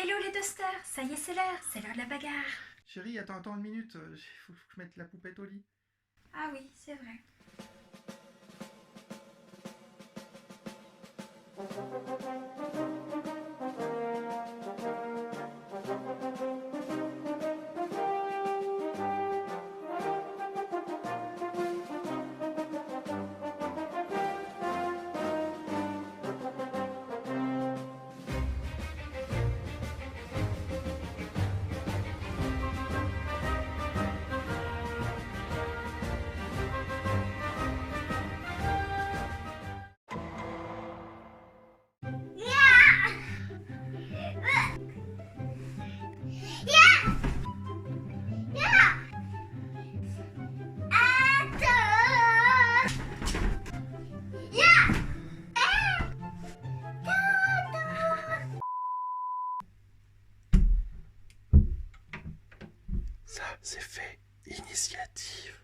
Hello les toasters, ça y est c'est l'heure de la bagarre. Chérie, attends une minute, il faut que je mette la poupette au lit. Ah oui, c'est vrai. Ça, c'est fait. Initiative.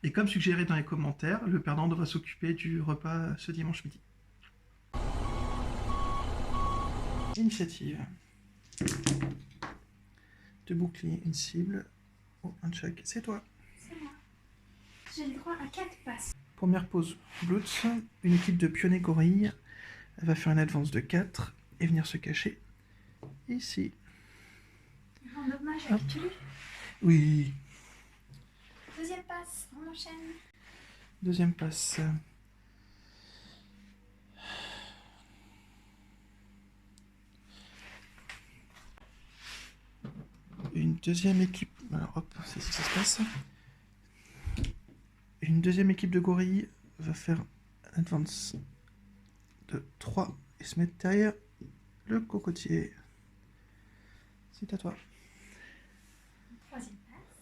Et comme suggéré dans les commentaires, le perdant devra s'occuper du repas ce dimanche midi. Initiative. 2 boucliers, une cible. Oh, un check. C'est toi. C'est moi. J'ai le droit à 4 passes. Première pause. Blutz. Une équipe de pionniers gorilles. Elle va faire une advance de 4 et venir se cacher ici. En hommage à Cthulhu. Oui. Deuxième passe, on enchaîne. Deuxième passe. Une deuxième équipe. Alors hop, c'est ici que ça se passe. Une deuxième équipe de gorilles va faire un advance de 3 et se mettre derrière le cocotier. C'est à toi. Troisième passe.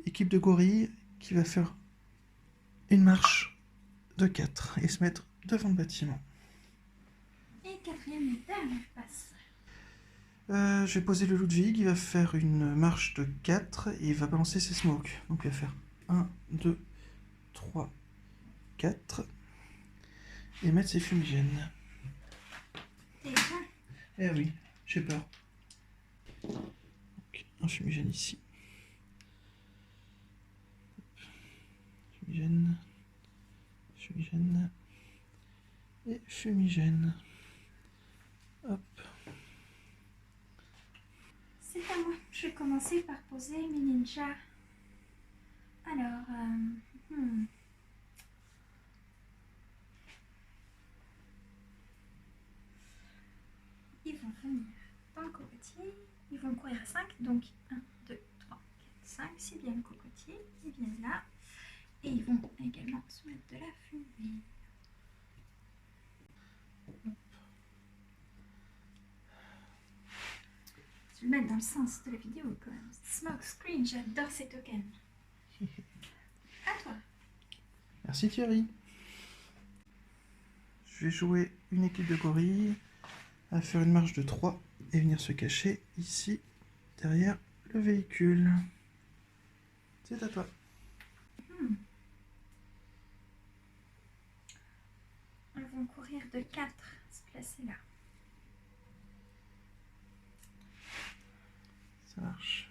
Équipe de gorilles qui va faire une marche de 4 et se mettre devant le bâtiment. Et quatrième et dernière passe. Je vais poser le Ludwig, il va faire une marche de 4 et il va balancer ses smokes. Donc il va faire 1, 2, 3, 4 et mettre ses fumigènes. Déjà. Eh oui, j'ai peur. Donc, un fumigène ici. Fumigène. Fumigène. Et fumigène. Hop. C'est à moi. Je vais commencer par poser mes ninjas. Alors, ils vont venir dans le cocotier. Ils vont courir à 5. Donc 1, 2, 3, 4, 5. C'est bien le cocotier. Ils viennent là. Et ils vont également se mettre de la fumée. Je vais le mettre dans le sens de la vidéo quand même. Smoke screen, j'adore ces tokens. À toi. Merci Thierry. Je vais jouer une équipe de gorilles à faire une marche de 3 et venir se cacher ici derrière le véhicule. C'est à toi. Ils vont courir de 4, se placer là. Ça marche.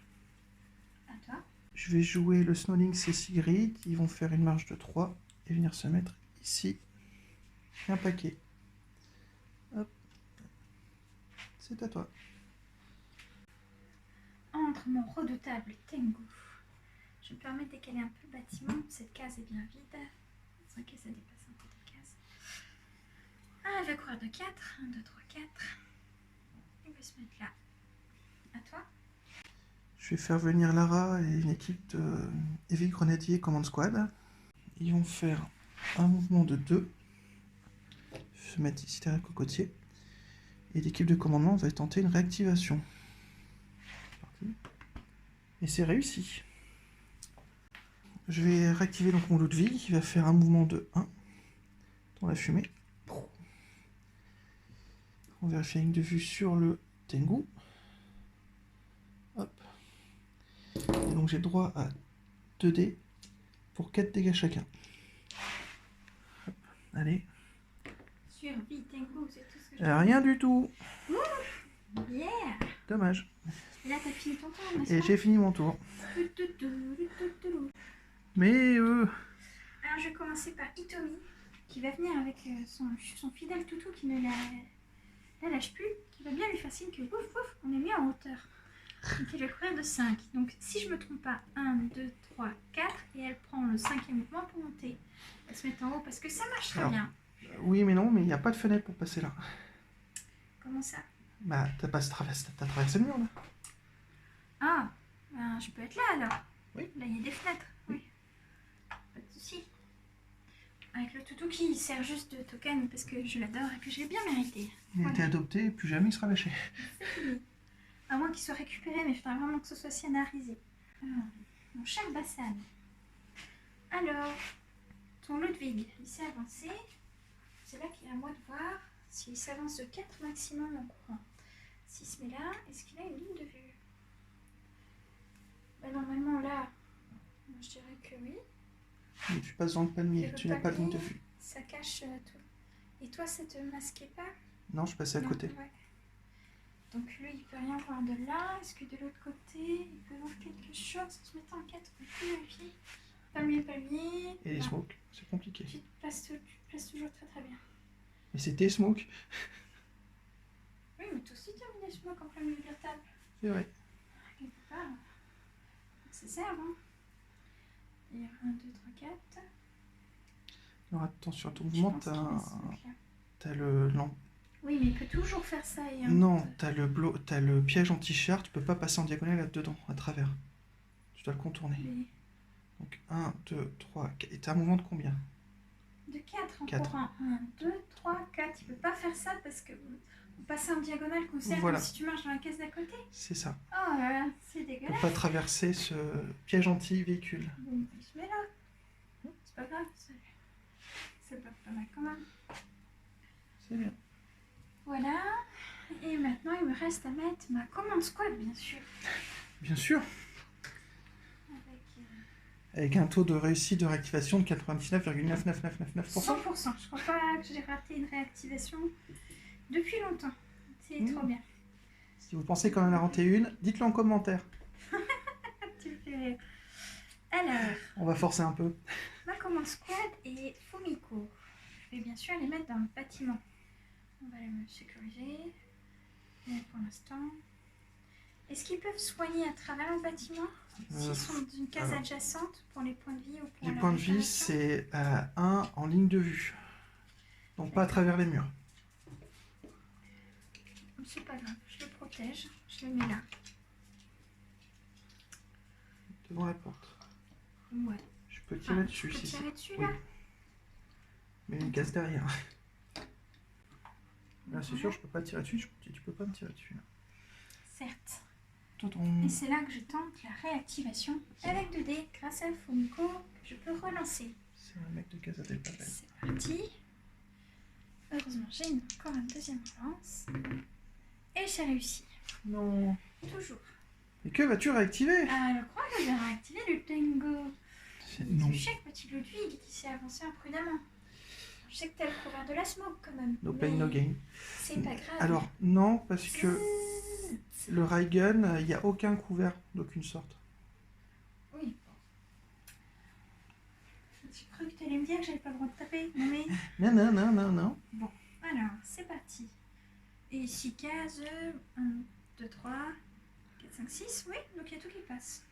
À toi. Je vais jouer le Snowlink et Sigrid qui vont faire une marche de 3 et venir se mettre ici. Un paquet. Hop. C'est à toi. Entre mon redoutable Tengu. Je me permets de décaler un peu le bâtiment. Cette case est bien vide. C'est vrai que ça dépasse un peu de case. Ah, elle va courir de 4. 1, 2, 3, 4. Il va se mettre là. À toi. Je vais faire venir Lara et une équipe de Heavy Grenadier Command Squad. Ils vont faire un mouvement de 2. Se mettre ici derrière le cocotier. Et l'équipe de commandement va tenter une réactivation. Et c'est réussi. Je vais réactiver donc mon Ludwig qui va faire un mouvement de 1 dans la fumée. On vérifie la ligne de vue sur le Tengu. Hop. Et donc j'ai droit à 2 dés pour 4 dégâts chacun. Hop. Allez. Survie, Tengu, c'est tout ce que je Rien du tout. Yeah. Dommage. Et là, t'as fini ton tour, n'est-ce Et pas? j'ai fini mon tour. Mais Alors, je vais commencer par Hitomi, qui va venir avec son fidèle toutou qui ne la lâche plus, qui va bien lui faire signe que ouf, ouf, on est mis en hauteur. Donc, il va courir de 5. Donc, si je me trompe pas, 1, 2, 3, 4, et elle prend le 5e mouvement pour monter. Elle se met en haut parce que ça marche très Alors, bien. oui, mais non, mais il n'y a pas de fenêtre pour passer là. Comment ça? Bah, t'as traversé le mur là. Ah, ben, je peux être là alors. Oui. Là, il y a des fenêtres. Oui. Pas de souci. Avec le toutou qui sert juste de token parce que je l'adore et que je l'ai bien mérité. Il a été adopté et plus jamais il sera lâché. C'est fini. À moins qu'il soit récupéré, mais il faudra vraiment que ce soit scénarisé. Alors, mon cher Bassan. Alors, ton Ludwig, il s'est avancé. C'est là qu'il est à moi de voir s'il s'avance de 4 maximum en courant. S'il se met là, est-ce qu'il a une ligne de vue? Bah, normalement, là, moi, je dirais que oui. Mais tu passes dans le palmier, tu n'as pas de ligne de vue. Ça cache tout. Et toi, ça te masquait pas? Non, je passais à Non, côté. ouais. Donc lui, il peut rien voir de là. Est-ce que de l'autre côté, il peut voir quelque chose en se mettant en 4? On peut vérifier. Palmier. Et les Non. smokes, c'est compliqué. Tu te places toujours très très bien. Mais c'était smoke. Oui, mais toi aussi, tu as mis des smokes en plein milieu de la table. C'est vrai. Quelque part. Ça sert, hein. Il y a 1, 2, 3, 4. Alors attention à ton Je mouvement, pense qu'il reste celui-là. t'as le... Non, Oui, mais il peut toujours faire ça. Et non, t'as le piège anti-char, tu peux pas passer en diagonale là-dedans, à travers. Tu dois le contourner. Mais Donc 1, 2, 3, 4. Et t'as un mouvement de combien? de 4 en 4. courant. 1, 2, 3, 4. Il peut pas faire ça parce que passer en diagonale conserve Voilà. comme si tu marches dans la caisse d'à côté. C'est ça. Oh là là, c'est Tu peux dégueulasse. pas traverser ce piège anti-véhicule. Bon, il se met là. C'est pas grave. C'est pas mal quand même. C'est bien. Voilà. Et maintenant, il me reste à mettre ma commande squad, bien sûr. Bien sûr. Avec Avec un taux de réussite de réactivation de 99,99999%. 100%. Je crois pas que j'ai raté une réactivation depuis longtemps. C'est trop bien. Si vous pensez qu'on en a raté une, dites-le en commentaire. Tu me fais rire. Alors, On va forcer un peu. ma commande squad et Fumiko. Je vais bien sûr les mettre dans le bâtiment. On va les sécuriser. Et pour l'instant. Est-ce qu'ils peuvent soigner à travers le bâtiment s'ils sont dans une case alors, adjacente pour les points de vie ou pour les la points de vie, réparation? c'est 1 en ligne de vue. Donc pas à travers les murs. C'est pas grave, je le protège. Je le mets là. Devant la porte. Ouais. Je peux tirer dessus Tu peux si c'est. tirer dessus Oui. là? Mais une case derrière. Là, c'est sûr, je peux pas tirer dessus. Tu peux pas me tirer dessus. Là. Certes. Tonton. Et c'est là que je tente la réactivation avec 2D grâce à Fumiko que je peux relancer. C'est un mec de Casa del Papel. C'est parti. Heureusement, j'ai encore une deuxième relance. Et j'ai réussi. Non. Toujours. Et que vas-tu réactiver? Ah, je crois que je vais réactiver le Tengu. Non. Je sais que petit Ludwig qui s'est avancé imprudemment. Je sais que t'as le couvert de la smoke quand même. No mais pain, no gain. C'est pas grave. Alors, non, parce que le Raigun, il n'y a aucun couvert d'aucune sorte. Oui. J'ai cru que t'allais me dire que j'avais pas le droit de taper. Non mais. Non, non, non, non, non. Bon, alors, c'est parti. Et 6 cases. 1, 2, 3, 4, 5, 6. Oui, donc il y a tout qui passe.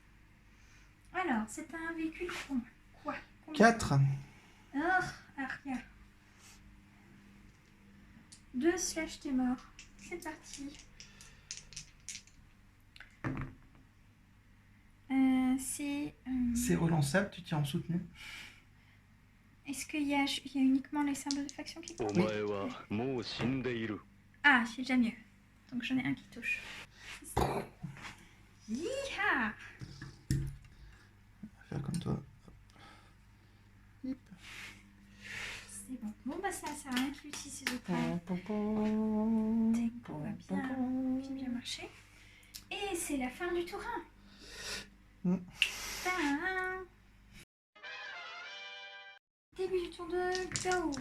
Alors, c'est un véhicule quoi? 4. Oh, Aria. 2 / t'es mort. C'est parti. C'est relançable, tu tiens en soutenu. Est-ce qu'il y a uniquement les symboles de faction qui comptent? お前はもう死んでいる。 Ah, c'est déjà mieux. Donc j'en ai un qui touche. Yeeha! Faire comme toi. Hip. C'est bon. Bon, bah ça sert à rien qu'il utilise ses autres armes. Pom, Tempo va bien marcher. Et c'est la fin du tour 1. Tadam! Début du tour 2, go!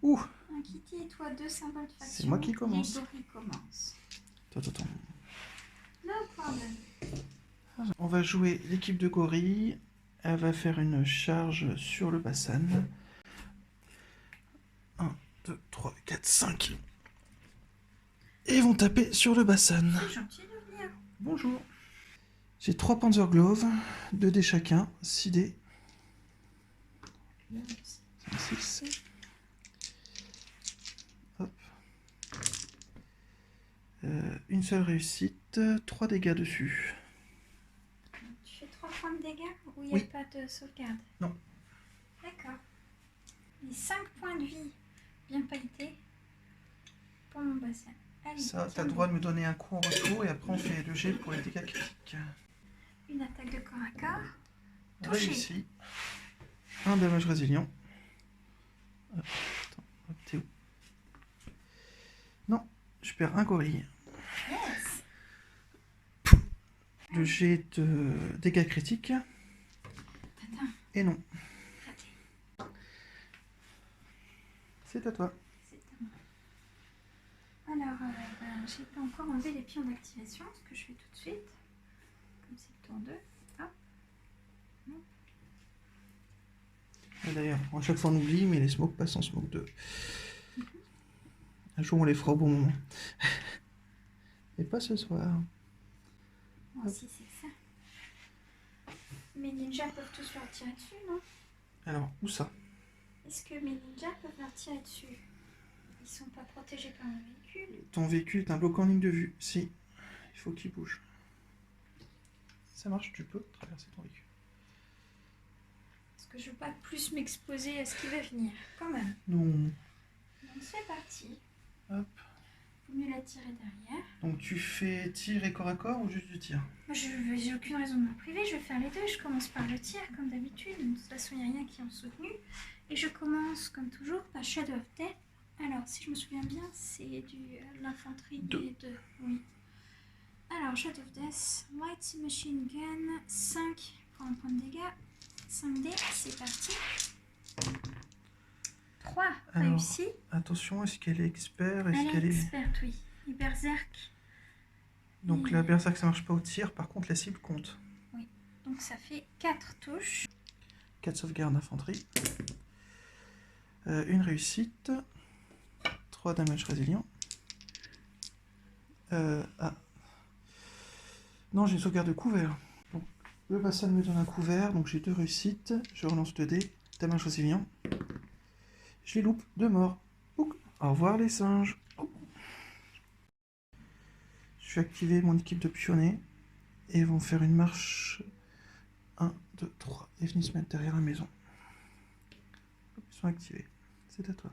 Ouh, Un Kitty et toi, 2 symboles de faction. c'est moi qui commence. Les gorilles commencent. Attends. No problem. On va jouer l'équipe de gorille. Elle va faire une charge sur le Bassan. 1, 2, 3, 4, 5. Et ils vont taper sur le Bassan. C'est gentil de venir. Bonjour. J'ai 3 Panzer Gloves, 2 dés chacun, 6 dés. 5, 6. Hop. Une seule réussite, 3 dégâts dessus. Tu fais 3 points de dégâts ou il n'y a Oui. pas de sauvegarde? Non. D'accord. Et 5 points de vie bien pailletés pour mon Bassan. Allez, Ça, tiens t'as le droit de me donner un coup en retour et après on fait le jet pour les dégâts critiques. une attaque de corps à corps. Touché. Réussi. Un damage résilient. Hop, attends, hop, t'es où? Non, je perds un gorille. Yes. Le jet de dégâts critiques. Attends, Et non, raté. c'est à toi. C'est à moi. Alors, j'ai pas encore enlevé les pions d'activation, ce que je fais tout de suite. Comme c'est le tour 2. Hop. Et d'ailleurs, à chaque fois on oublie, mais les smokes passent en smoke 2. Un jour on les fera au bon moment. Et pas ce soir. Moi aussi, c'est ça. Mes ninjas peuvent tous leur tirer dessus, non? Alors, où ça? Est-ce que mes ninjas peuvent leur tirer dessus? Ils sont pas protégés par le véhicule. Ton véhicule est un bloc en ligne de vue. Si, il faut qu'il bouge. Ça marche, tu peux traverser ton véhicule. Parce que je veux pas plus m'exposer à ce qui va venir, quand même. Non. Donc c'est parti. Hop. Faut mieux la tirer derrière. Donc tu fais tir et corps à corps ou juste du tir? Moi, j'ai aucune raison de me priver, je vais faire les deux. Je commence par le tir, comme d'habitude. De toute façon, il n'y a rien qui est en soutenu. Et je commence, comme toujours, par Shadow of Death. Alors, si je me souviens bien, c'est de l'infanterie des deux. Oui. Alors, Shadow of Death, Light Machine Gun, 5 pour un point de dégâts. 5D, c'est parti. 3 Alors, réussi. Attention, est-ce qu'elle est expert? Elle Est-ce est qu'elle est... experte, oui. Et Berserk. Donc la berserk ça marche pas au tir, par contre la cible compte. Donc ça fait 4 touches. 4 sauvegardes d'infanterie. Une réussite. 3 damage résilients. Non, j'ai une sauvegarde de couvert. Donc, le Bassan me donne un couvert, donc j'ai 2 réussites. Je relance 2 dés. Damage résilient. Je les loupe, 2 morts. Ouh. Au revoir les singes. Oh. Je vais activer mon équipe de pionniers. Et ils vont faire une marche. 1, 2, 3. Et venir se mettre derrière la maison. Hop, ils sont activés. C'est à toi.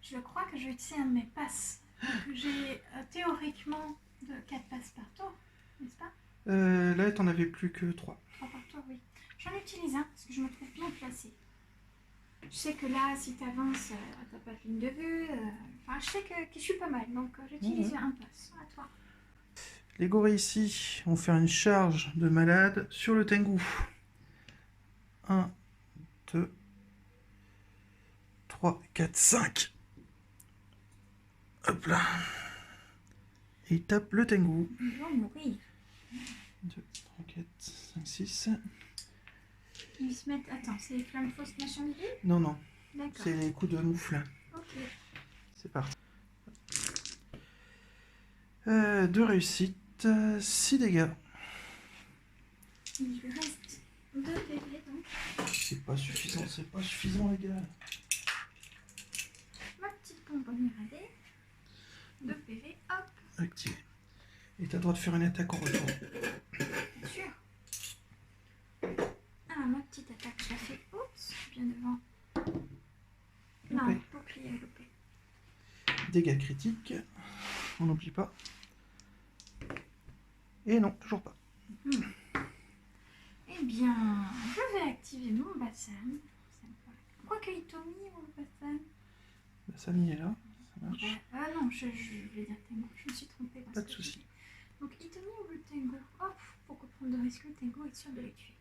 Je crois que je vais utiliser un de mes passes. Que j'ai théoriquement de 4 passes par tour, n'est-ce pas? Là, t'en avais plus que 3. 3 par tour, oui. J'en utilise un parce que je me trouve bien placée. Je sais que là, si tu avances, t'as pas de ligne de vue. Enfin, je sais que je suis pas mal, donc j'utilise un pass. À toi. Les gorilles ici vont faire une charge de malade sur le Tengu. 1, 2, 3, 4, 5. Hop là. Et ils tapent le Tengu. Ils vont mourir. 2, 3, 4, 5, 6. Ils se mettent. Attends, c'est les flammes fausses machin de vie? Non, non, D'accord. c'est les coups de moufle. Ok. C'est parti. 2 réussites, 6 dégâts. Il lui reste 2 PV donc. C'est pas suffisant les gars. Ma petite bonbonne iradée. 2 PV, hop. Activé. Et t'as le droit de faire une attaque en retour. Bien sûr. Ah, ma petite attaque, je la fais. Oups, bien devant. Non, Loupé. bouclier loupé. Dégâts critiques. On n'oublie pas. Et non, toujours pas. Eh bien, je vais activer mon Bassan. Quoique Hitomi ou le Bassan. La Samy est là, ça marche. Ah non, je vais dire Tengu. Je me suis trompée. Pas de soucis. Donc Hitomi ou le Tengu. Hop, pourquoi prendre de risque? Le Tengu est sûr de les tuer.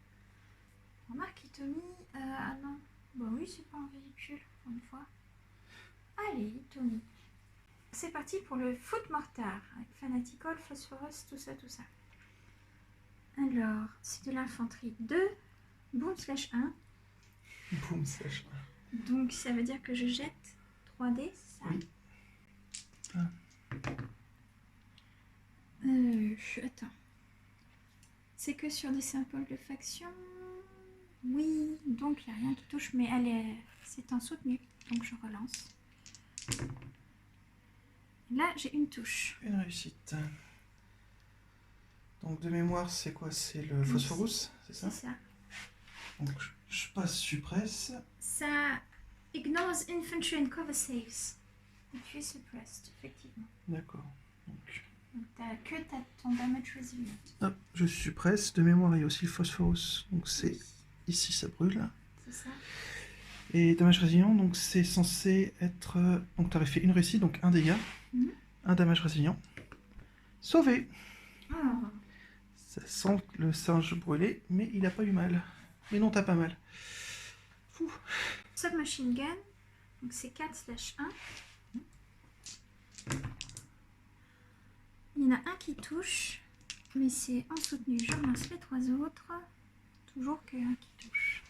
Remarque Hitomi. Ah non, Bah oui, c'est pas un véhicule, pour une fois. Allez, Tony. C'est parti pour le foot mortar, avec Fanatical, Phosphorus, tout ça, tout ça. Alors, c'est de l'infanterie 2, boom/1. Boum, sèche. Donc, ça veut dire que je jette 3D, c'est ça? Oui. Attends. C'est que sur des symboles de faction. Oui, donc il n'y a rien qui touche, mais c'est en soutenu. Donc je relance. Là, j'ai une touche. Une réussite. Donc de mémoire, c'est quoi? C'est le Phosphorus, c'est ça? C'est ça. Donc je passe suppresse. Ça ignores infantry and cover saves. Et tu es suppressed, effectivement. D'accord. Donc, t'as ton damage resilient. hop, je suppresse. De mémoire, il y a aussi le Phosphorus. Donc c'est Oui, ici, ça brûle. c'est ça. Et damage résilient, donc c'est censé être... Donc tu avais fait une réussite, donc un dégât. Mhm. Un damage résilient. Sauvé. Oh. Ça sent le singe brûlé, mais il a pas eu mal. Mais non, t'as pas mal. Fou. Submachine gun. Donc c'est 4/1. Il y en a un qui touche, mais c'est en soutenu. Je relance les 3 autres. Toujours qu'un qui touche.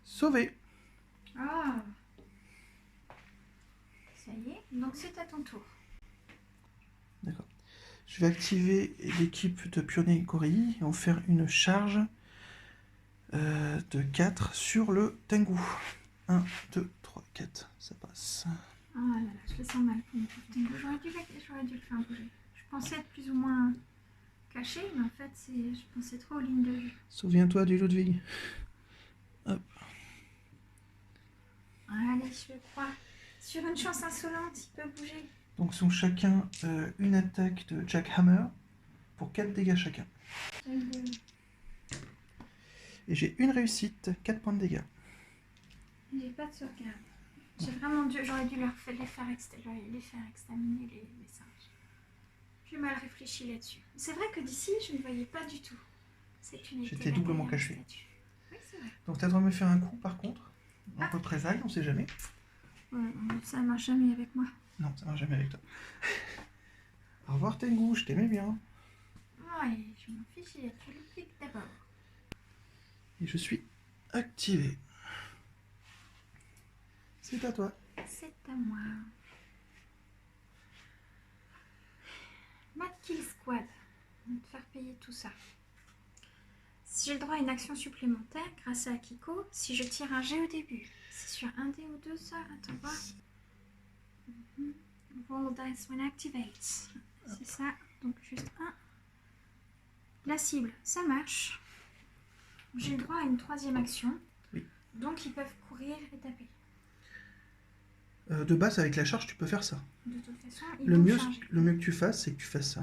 Sauvé. Ah. Ça y est. Donc c'est à ton tour. D'accord. Je vais activer l'équipe de pionniers Gorille et en faire une charge de 4 sur le Tengu. 1, 2, 3, 4. Ça passe. Ah là là, je le sens mal. J'aurais dû le faire bouger. Je pensais être plus ou moins caché, mais en fait, je pensais trop aux lignes de vue. Souviens-toi du Ludwig. Hop. Allez, je crois. Sur une chance insolente, il peut bouger. Donc ils ont chacun une attaque de Jackhammer pour 4 dégâts chacun. Et j'ai une réussite, 4 points de dégâts. J'ai pas de sauvegarde. J'aurais dû les faire exterminer les singes. J'ai mal réfléchi là-dessus. C'est vrai que d'ici, je ne voyais pas du tout. J'étais doublement caché. Oui, c'est vrai. Donc t'as le droit de me faire un coup par contre. En représailles, on sait jamais. Ouais, ça marche jamais avec moi. Non, ça marche jamais avec toi. Au revoir Tengu, je t'aimais bien. Ouais, je m'en fiche, il a tué le flic d'abord. Et je suis activé. C'est à toi. C'est à moi. Mad Kill Squad. On va te faire payer tout ça. Si j'ai le droit à une action supplémentaire grâce à Akiko, si je tire un jet au début. C'est sur un dé ou deux ça? Attends voir. Roll dice when activates. C'est ça. Donc juste un. La cible, ça marche. J'ai le droit à une troisième action. Oui. Donc ils peuvent courir et taper. De base, avec la charge, tu peux faire ça. De toute façon, ils Le vont mieux, charger. le mieux que tu fasses, c'est que tu fasses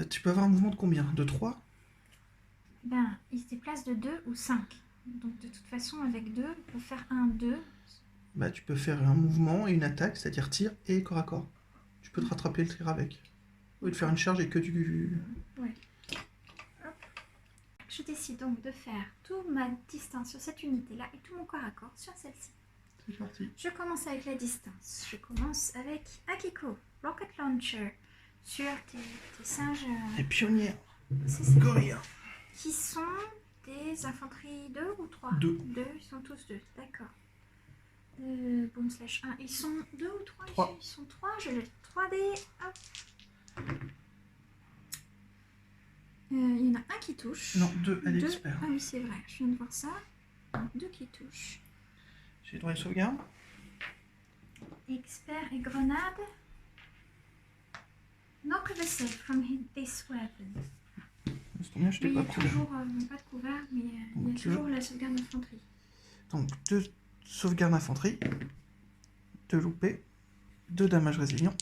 tu peux avoir un mouvement de combien? De 3? Ben, ils se déplacent de 2 ou 5. Donc de toute façon, avec 2, on peut faire 1, 2. Bah, tu peux faire un mouvement et une attaque, c'est-à-dire tir et corps à corps. Tu peux te rattraper le tir avec. Ou de faire une charge et que du... Ouais. Hop. Je décide donc de faire toute ma distance sur cette unité-là et tout mon corps à corps sur celle-ci. C'est parti. Je commence avec la distance. Je commence avec Akiko, Rocket Launcher, sur tes singes. Les pionniers. C'est ça. Gorilla. Qui sont des infanteries 2 ou 3? 2. 2, ils sont tous 2, d'accord. Boom/1, ils sont 2 ou 3? 3. Ils sont 3, je le 3D, hop. Il y en a un qui touche. Non, 2 à 2. l'expert. Ah oui, c'est vrai, je viens de voir ça. 2 qui touchent. J'ai droit à une sauvegarde. Expert et grenade. Knock the save from this weapon. C'est combien? Je t'ai Il y pas a couvert. toujours, pas de couvert, mais il y a toujours la sauvegarde d'infanterie. Donc 2 sauvegardes d'infanterie. 2 loupés. 2 dommages résilients.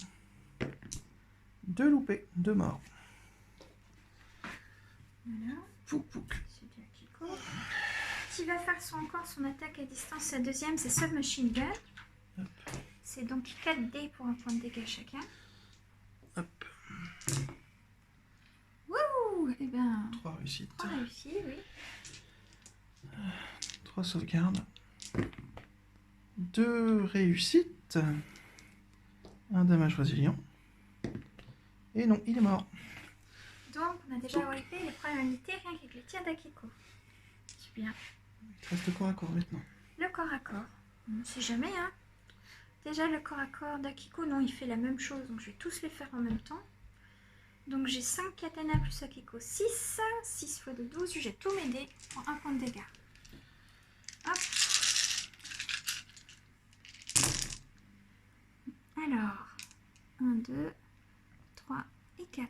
2 loupés. 2 morts. Voilà. Pouk pouk. C'est de Akiko. Qui va faire encore son attaque à distance, sa deuxième, c'est Submachine Gun. Hop. C'est donc 4 dés pour un point de dégâts chacun. Hop. Wouh! Eh ben, 3 réussites. 3 réussis, oui. 3 sauvegardes. 2 réussites. 1 dommage résilient. Et non, il est mort. Donc, on a déjà wipé les probabilités rien qu'avec les tirs d'Akiko. Super. Il te reste le corps à corps maintenant. Le corps à corps. On sait jamais, hein. Déjà, le corps à corps d'Akiko, non, il fait la même chose. Donc, je vais tous les faire en même temps. Donc, j'ai 5 katana plus Akiko 6. 6 x 2, 12. J'ai tous mes dés pour 1 point de dégâts. Hop. Alors, 1, 2, 3 et 4.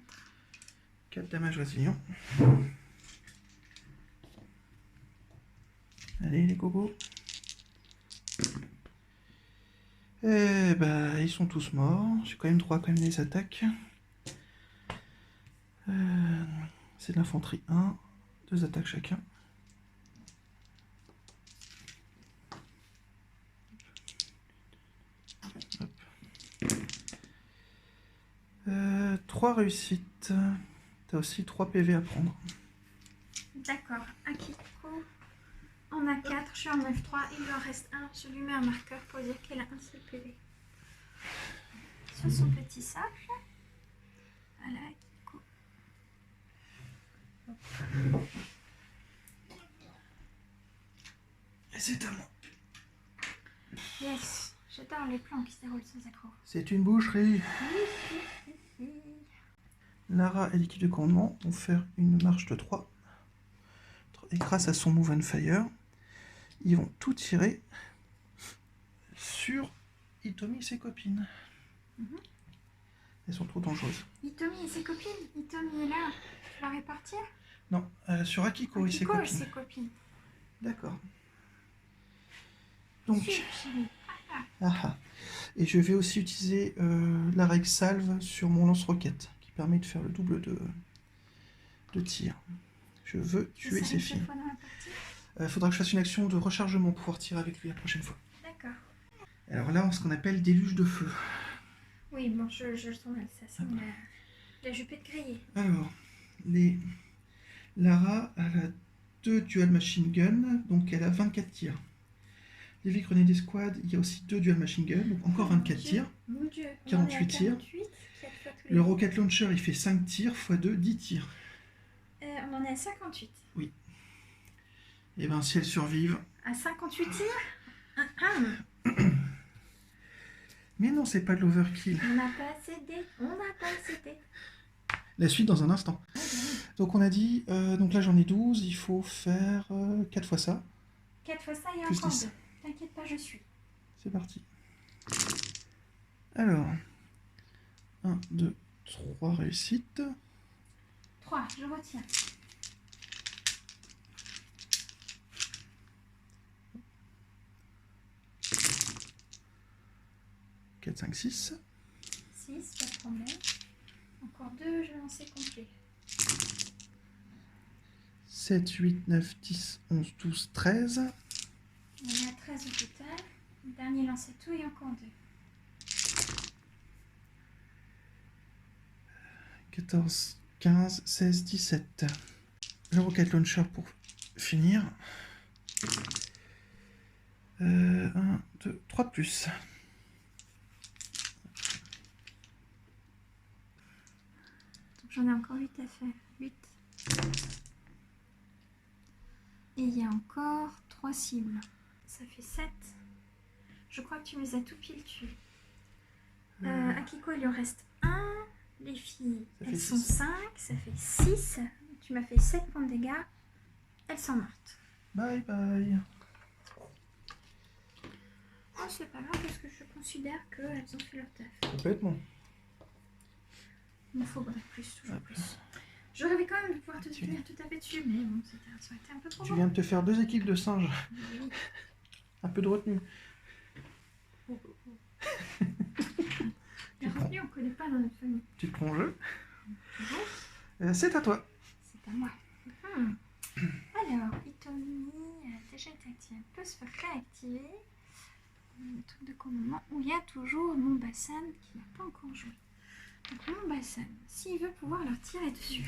4 dommages résilients. Allez les gogos. Eh bah ils sont tous morts. J'ai quand même droit à des attaques. C'est de l'infanterie 1. 2 attaques chacun. Hop. 3 réussites. T'as aussi 3 PV à prendre. D'accord. Akiko en a 4. Je suis en 9-3. Il lui en reste 1. Je lui mets un marqueur pour dire qu'elle a un seul PV. Sur son petit sac. Voilà, Akiko. Et c'est à moi. Yes. J'adore les plans qui se déroulent sans accroc. C'est une boucherie. Lara et l'équipe de commandement vont faire une marche de 3. Et grâce à son Move and Fire, ils vont tout tirer sur Hitomi et ses copines. Elles sont trop dangereuses. Hitomi et ses copines. Hitomi est là. Tu vas répartir. Non, sur Akiko et ses Akiko et copines. ses copines. D'accord. Donc, Chérie. et je vais aussi utiliser la règle salve sur mon lance-roquette, qui permet de faire le double de tir. Je veux tuer ces filles. Faudra que je fasse une action de rechargement pour pouvoir tirer avec lui la prochaine fois. D'accord. Alors là, on a ce qu'on appelle déluge de feu. Oui, bon, je le sens mal. Ça sent la jupée de grillé. Alors, Lara, elle a 2 dual machine gun, donc elle a 24 tirs. Les grenades des squads, il y a aussi 2 dual machine gun, donc encore 24 tirs. Mon Dieu. 48 tirs. Le rocket launcher, il fait 5 tirs x 2, 10 tirs. On en est à 58. Oui. Et bien, si elles survivent... À 58 tirs Mais non, c'est pas de l'overkill. On n'a pas assez de dés. On n'a pas assez de dés. La suite dans un instant. Donc on a dit, donc là j'en ai 12, il faut faire 4 fois ça. 4 fois ça, il y a Plus encore 10. 2. T'inquiète pas, je suis. C'est parti. Alors, 1, 2, 3 réussites. 3, je retiens. « 4, 5, 6. 6, pas de problème. Encore 2, je vais lancer complet. 7, 8, 9, 10, 11, 12, 13. On est à 13 au total. Le dernier lancer tout et encore 2. 14, 15, 16, 17. Le rocket launcher pour finir. 1, 2, 3 de plus. J'en ai encore 8 à faire. 8. Et il y a encore 3 cibles. Ça fait 7. Je crois que tu les as tout pile tués. Akiko, il lui en reste 1. Les filles, Ça fait elles sont 6. 5. Ça fait 6. Tu m'as fait 7 points de dégâts. Elles sont mortes. Bye bye. Oh, c'est pas grave parce que je considère qu'elles ont fait leur taf. Complètement. Il me faudrait plus, toujours plus. Je rêvais quand même de pouvoir te taper dessus, mais bon, ça aurait été un peu trop Tu bon. viens de te faire 2 équipes de singes. Oui. Un peu de retenue. La retenue, on ne connaît pas dans notre famille. Tu te prends en jeu. Bon, C'est à toi. c'est à moi. Alors, Hitomi a déjà été activé. Elle peut se faire réactiver. Le truc de commandement où il y a toujours Mombasan qui n'a pas encore joué. Donc Mombasan, s'il veut pouvoir leur tirer dessus,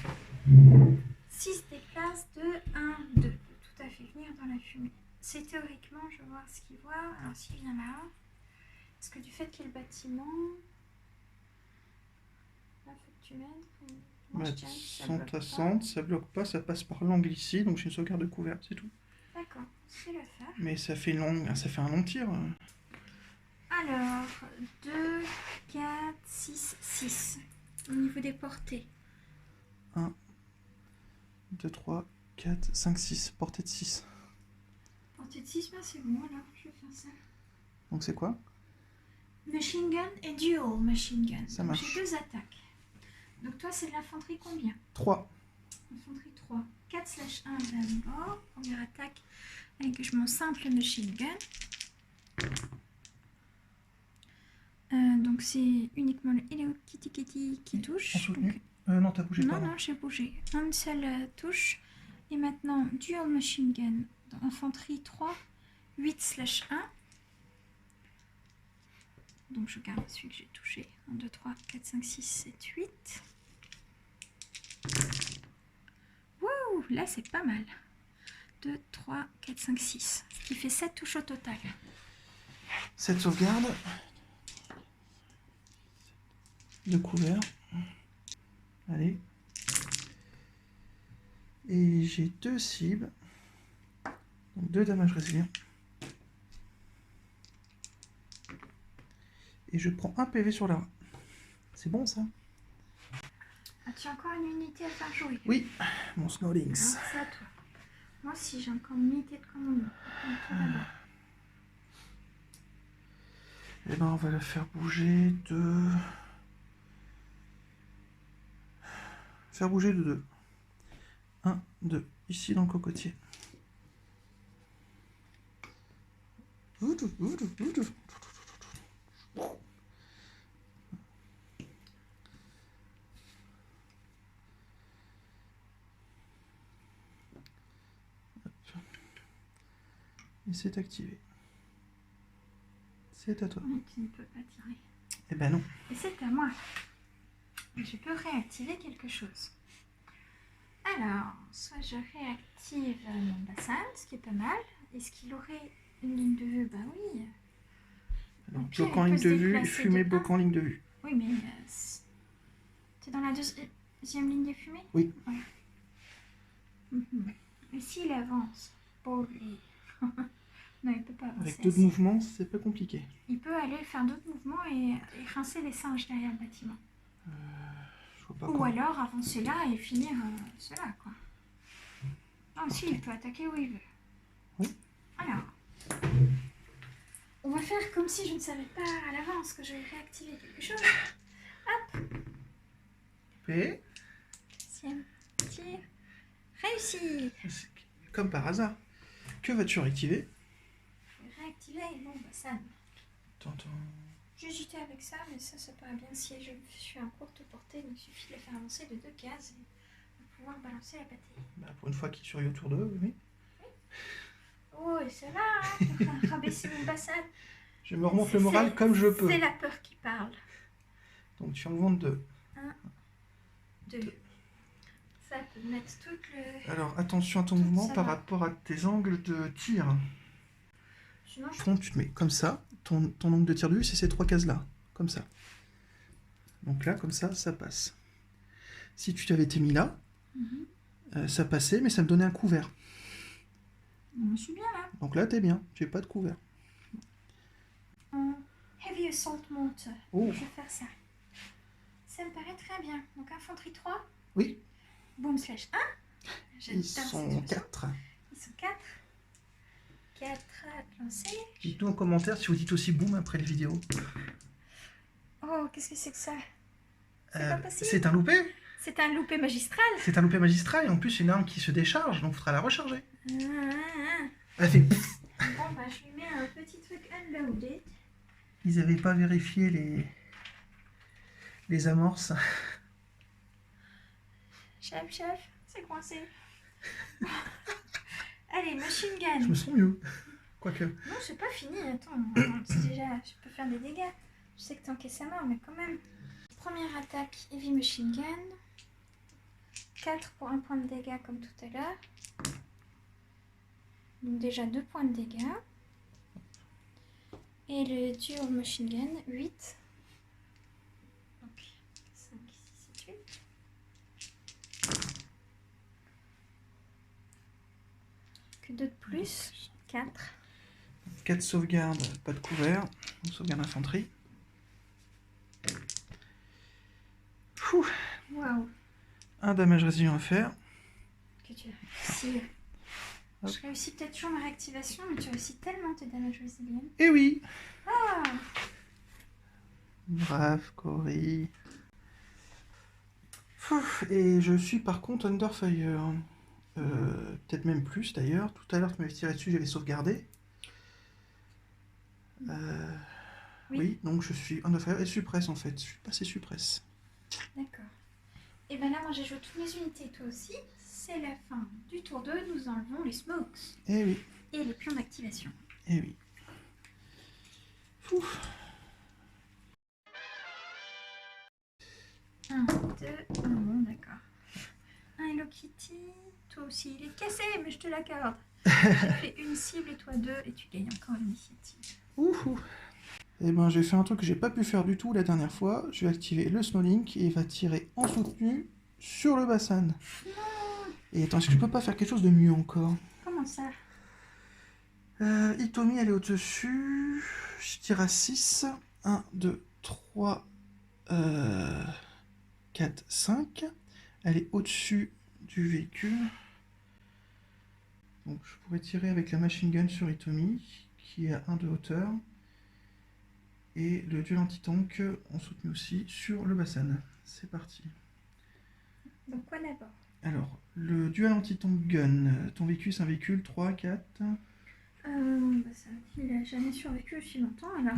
s'il se déplace de 1, 2, peut tout à fait venir dans la fumée. c'est théoriquement, je vais voir ce qu'il voit. Alors s'il vient là, est-ce que du fait qu'il y ait le bâtiment, là faut que tu m'aides. Moi, je tiens, ça bloque pas. 160, ça bloque pas, ça passe par l'angle ici, donc j'ai une sauvegarde de couvert, c'est tout. D'accord, c'est le faire. Mais ça fait un long tir. Alors, 2, 4, 6, 6. Au niveau des portées. 1, 2, 3, 4, 5, 6. Portée de 6. Portée de 6, ben c'est bon alors, je vais faire ça. Donc c'est quoi? Machine gun et dual machine gun. Ça Donc, marche. j'ai 2 attaques. Donc toi, c'est de l'infanterie combien? 3. Infanterie 3. 4/1 d'abord. Première attaque avec mon simple machine gun. Donc c'est uniquement le Hello Kitty Kitty qui touche. En soutenu. Donc, Non, t'as bougé, non, pardon. non, j'ai bougé. Une seule touche. Et maintenant, dual machine gun. Dans infanterie 3, 8/1. Donc je garde celui que j'ai touché. 1, 2, 3, 4, 5, 6, 7, 8. Wouh, là c'est pas mal. 2, 3, 4, 5, 6. Ce qui fait 7 touches au total. 7 sauvegardes. De couvert. Allez. Et j'ai 2 cibles. Donc 2 dommages résilients. Et je prends 1 PV sur la. C'est bon ça? As-tu encore une unité à faire jouer? Oui, mon Snowlings. Alors, c'est à toi. Moi aussi j'ai encore une unité de commandement. Donc, toi d'abord. Et ben on va la faire bouger de. Faire bouger de 2. 1, 2. Ici dans le cocotier. Et c'est activé. C'est à toi. Mais tu ne peux pas tirer. Eh ben non. Et c'est à moi. Je peux réactiver quelque chose. Alors, soit je réactive mon bassin, ce qui est pas mal. Est-ce qu'il aurait une ligne de vue? Bah oui. Alors, Au pire, bloquant il ligne peut se de vue, déplacer fumée de bloquant ligne de vue. Oui, mais t'es dans la deuxième ligne de fumée? Oui. Ouais. Et s'il avance pour lui... Non, il peut pas avancer. Avec d'autres mouvements, c'est pas compliqué. Il peut aller faire d'autres mouvements et rincer les singes derrière le bâtiment. Je vois pas Ou comment. alors avancer là et finir cela, quoi. Ah si, il peut attaquer où il veut. Oui. Alors, on va faire comme si je ne savais pas à l'avance que je vais réactiver quelque chose. Hop, P. deuxième tir. Réussi. C'est comme par hasard. Que vas-tu réactiver? Je vais réactiver mon bassin. Attends. J'hésitais avec ça, mais ça paraît bien. Si je suis à courte portée, il me suffit de les faire avancer de 2 cases et de pouvoir balancer la bataille. Bah, pour une fois qu'il survit autour d'eux, oui. Oh, et ça va, hein, je vais faire rabaisser mon bassin. Je me remonte le moral comme je peux. C'est la peur qui parle. Donc tu en vends 2. 2. Ça peut mettre toute le... Alors attention à ton Tout mouvement ça par va. rapport à tes angles de tir. Sinon, je... Tu te mets comme ça. Ton angle de tir de vue, c'est ces 3 cases-là. Comme ça. Donc là, comme ça passe. Si tu t'avais été mis là, ça passait, mais ça me donnait un couvert. Je suis bien là. Donc là, t'es bien. J'ai pas de couvert. Heavy Assault Mortar. Oh. Je vais faire ça. Ça me paraît très bien. Donc infanterie 3. Oui. Boom slash 1. Ils sont 4. Ils sont 4. 4 lancés. Dites-nous en commentaire si vous dites aussi boum après les vidéos. Oh, qu'est-ce que c'est que ça? C'est pas possible. C'est un loupé. C'est un loupé magistral. C'est un loupé magistral et en plus une arme qui se décharge, donc il faudra la recharger. Ah. Elle fait... Bon, bah, je lui mets un petit truc unloaded. Ils n'avaient pas vérifié les amorces. Chef, c'est coincé. Allez, machine gun. Je me sens mieux. Quoique. Non, c'est pas fini. Attends, c'est déjà, je peux faire des dégâts. Je sais que t'encaisses à mort, mais quand même. Première attaque, heavy machine gun. 4 pour 1 point de dégâts comme tout à l'heure. Donc déjà 2 points de dégâts. Et le dual machine gun, 8. Donc 5, 6, 7, 8. Que 2 de plus, 4. 4 sauvegardes, pas de couvert. Donc sauvegarde infanterie. Fouh. Waouh. Un damage résilient à faire. Que tu as réussi. Hop. Je réussis peut-être toujours ma réactivation, mais tu réussis tellement tes damage resilient. Eh oui. Ah. Brave, Cory. Et je suis par contre Under Fire. Peut-être même plus d'ailleurs. Tout à l'heure, tu m'avais tiré dessus, j'avais sauvegardé. Oui, donc je suis Under Fire et suppresse en fait. Je suis passé suppresse. D'accord. Et ben là, moi j'ai joué toutes mes unités, toi aussi. C'est la fin du tour 2. Nous enlevons les smokes Eh oui, et les pions d'activation. eh oui. Fou. 1, 2, 1, bon, d'accord. Un Hello Kitty, toi aussi il est cassé, mais je te l'accorde. J'ai fait une cible et toi 2, et tu gagnes encore l'initiative. Ouhou. Eh ben, j'ai fait un truc que j'ai pas pu faire du tout la dernière fois. Je vais activer le Snowlink et il va tirer en soutenu sur le bassin. Et attends, est-ce que je peux pas faire quelque chose de mieux encore? Comment ça? Hitomi, elle est au-dessus. Je tire à 6. 1, 2, 3, 4, 5. Elle est au-dessus du véhicule. Donc je pourrais tirer avec la machine gun sur Hitomi, qui est à 1 de hauteur. Et le duel anti-tank en soutenu aussi sur le bassin. C'est parti. Donc quoi d'abord? Alors, le duel anti-tank gun. Ton véhicule, c'est un véhicule 3, 4. Bah ça, il a jamais survécu aussi longtemps, alors...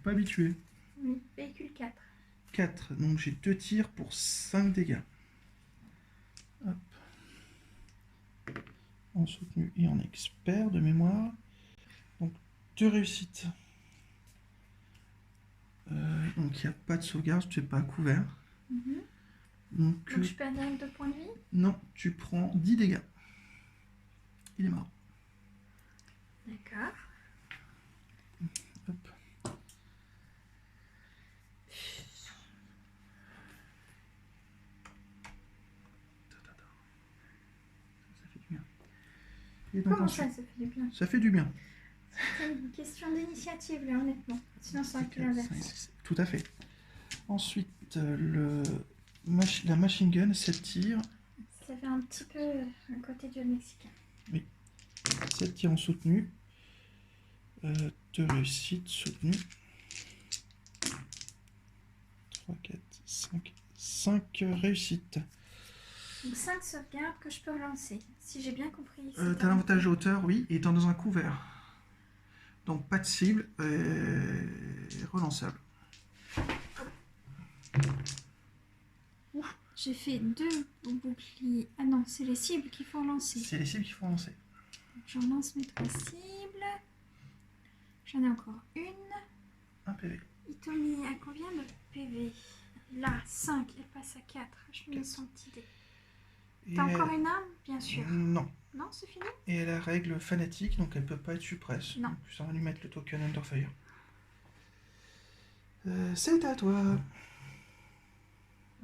Pas habitué. oui, véhicule 4. 4. Donc j'ai 2 tirs pour 5 dégâts. Hop. En soutenu et en expert de mémoire. Donc 2 réussites. Donc il n'y a pas de sauvegarde, tu n'es pas à couvert. Donc je perds direct 2 points de vie? non, tu prends 10 dégâts. Il est mort. D'accord. Hop. Ça fait du bien. Et donc Comment ensuite, ça fait du bien? ça fait du bien. C'est une question d'initiative là, honnêtement. Sinon ça aurait été l'inverse. Tout à fait. Ensuite, la machine gun, 7 tirs. Ça fait un petit peu un côté duel mexicain. 7 tirs en soutenu. 2 réussites soutenues. 3, 4, 5. 5 réussites. Donc 5 sauvegardes que je peux relancer. Si j'ai bien compris. T'as l'avantage de hauteur, oui, et étant dans un couvert. Donc pas de cible et relançable. J'ai fait 2 boucliers. Ah non, c'est les cibles qu'il faut relancer. C'est les cibles qu'il faut lancer. Je relance mes 3 cibles. J'en ai encore une. 1 PV. Hitomi a combien de PV? Là, 5, elle passe à 4. Je mets son petit dé. T'as encore une arme? Bien sûr. Non. Non, c'est fini? Et elle a règle fanatique, donc elle peut pas être suppresse. Non. Donc ça va lui mettre le token Underfire. C'est à toi.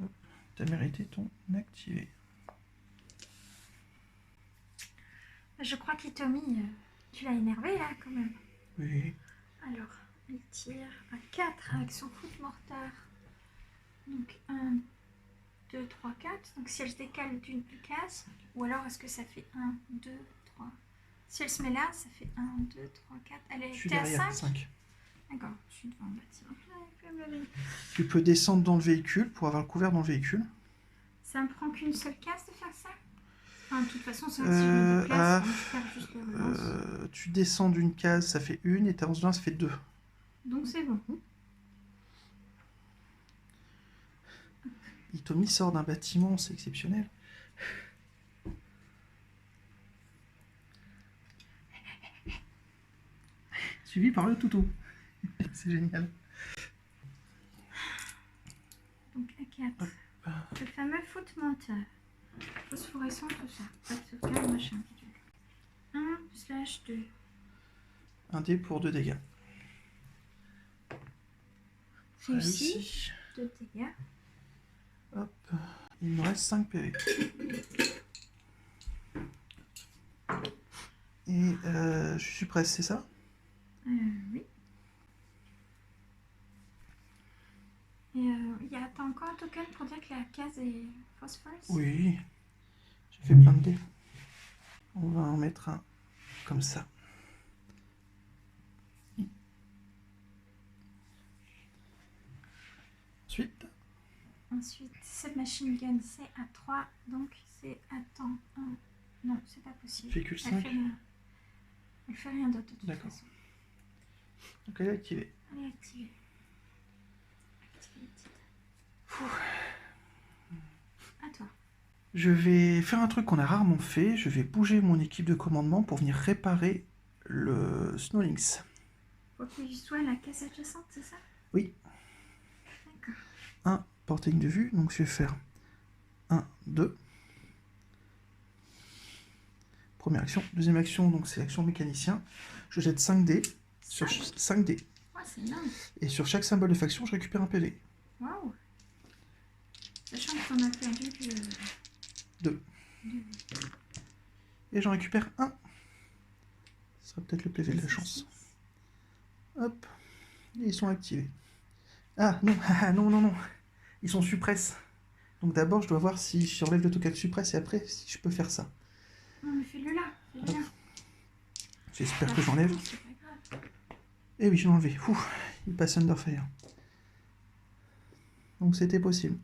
Hop. T'as mérité ton activé. Je crois qu'Hitomi, tu l'as énervé là quand même. Oui. Alors, elle tire à 4 avec son foot mortar. Donc 1, 2, 3, 4. Donc si elle se décale d'une case, ou alors est-ce que ça fait 1, 2, 3. Si elle se met là, ça fait 1, 2, 3, 4. Elle Je suis était à derrière, 5. 5. D'accord, je suis devant le bâtiment. Tu peux descendre dans le véhicule pour avoir le couvert dans le véhicule. Ça me prend qu'une seule case de faire ça? Enfin, de toute façon, ça, si je me déplace, je perds juste la relance. Tu descends d'une case, ça fait 1, et t'avances d'un, ça fait 2. Donc c'est bon. Hitomi sort d'un bâtiment, c'est exceptionnel. Suivi par le toutou. C'est génial. Donc à 4. Le fameux foot menteur. Phosphorescent, tout ça. Pas de sauvegarde, machin. 1 slash 2. Un dé pour 2 dégâts. Réussi. 2 dégâts. Hop. Il me reste 5 PV. Et je suis presse, c'est ça? Oui. Et t'as encore un token pour dire que la case est phosphorus? Oui. J'ai fait plein de dés. On va en mettre un comme ça. Ensuite, cette machine gun, c'est à 3, donc c'est à temps 1. Non, c'est pas possible. Véhicule Elle 5. fait rien. Elle fait rien d'autre de toute D'accord. façon. Donc elle est activée. Elle est activée. Activated. À toi. Je vais faire un truc qu'on a rarement fait. Je vais bouger mon équipe de commandement pour venir réparer le Snowlings. Faut qu'il soit la case adjacente, c'est ça? Oui. D'accord. Un portée de vue. Donc je vais faire 1, 2. Première action. Deuxième action, donc c'est l'action mécanicien. Je jette 5 dés. Sur 5 dés. Oh, c'est énorme. Et sur chaque symbole de faction, je récupère un PV. Waouh. Sachant que t'en as perdu 2. Et j'en récupère un. Ce sera peut-être le PV de la chance. Hop. Et ils sont activés. Ah non, non, non, non. Ils sont suppress. Donc d'abord, je dois voir si j'enlève le token suppress et après, si je peux faire ça. Non, mais fais-le là. Fais-le là. J'espère que j'enlève. C'est pas grave. Eh oui, je l'ai enlevé. Il passe Underfire. Donc c'était possible.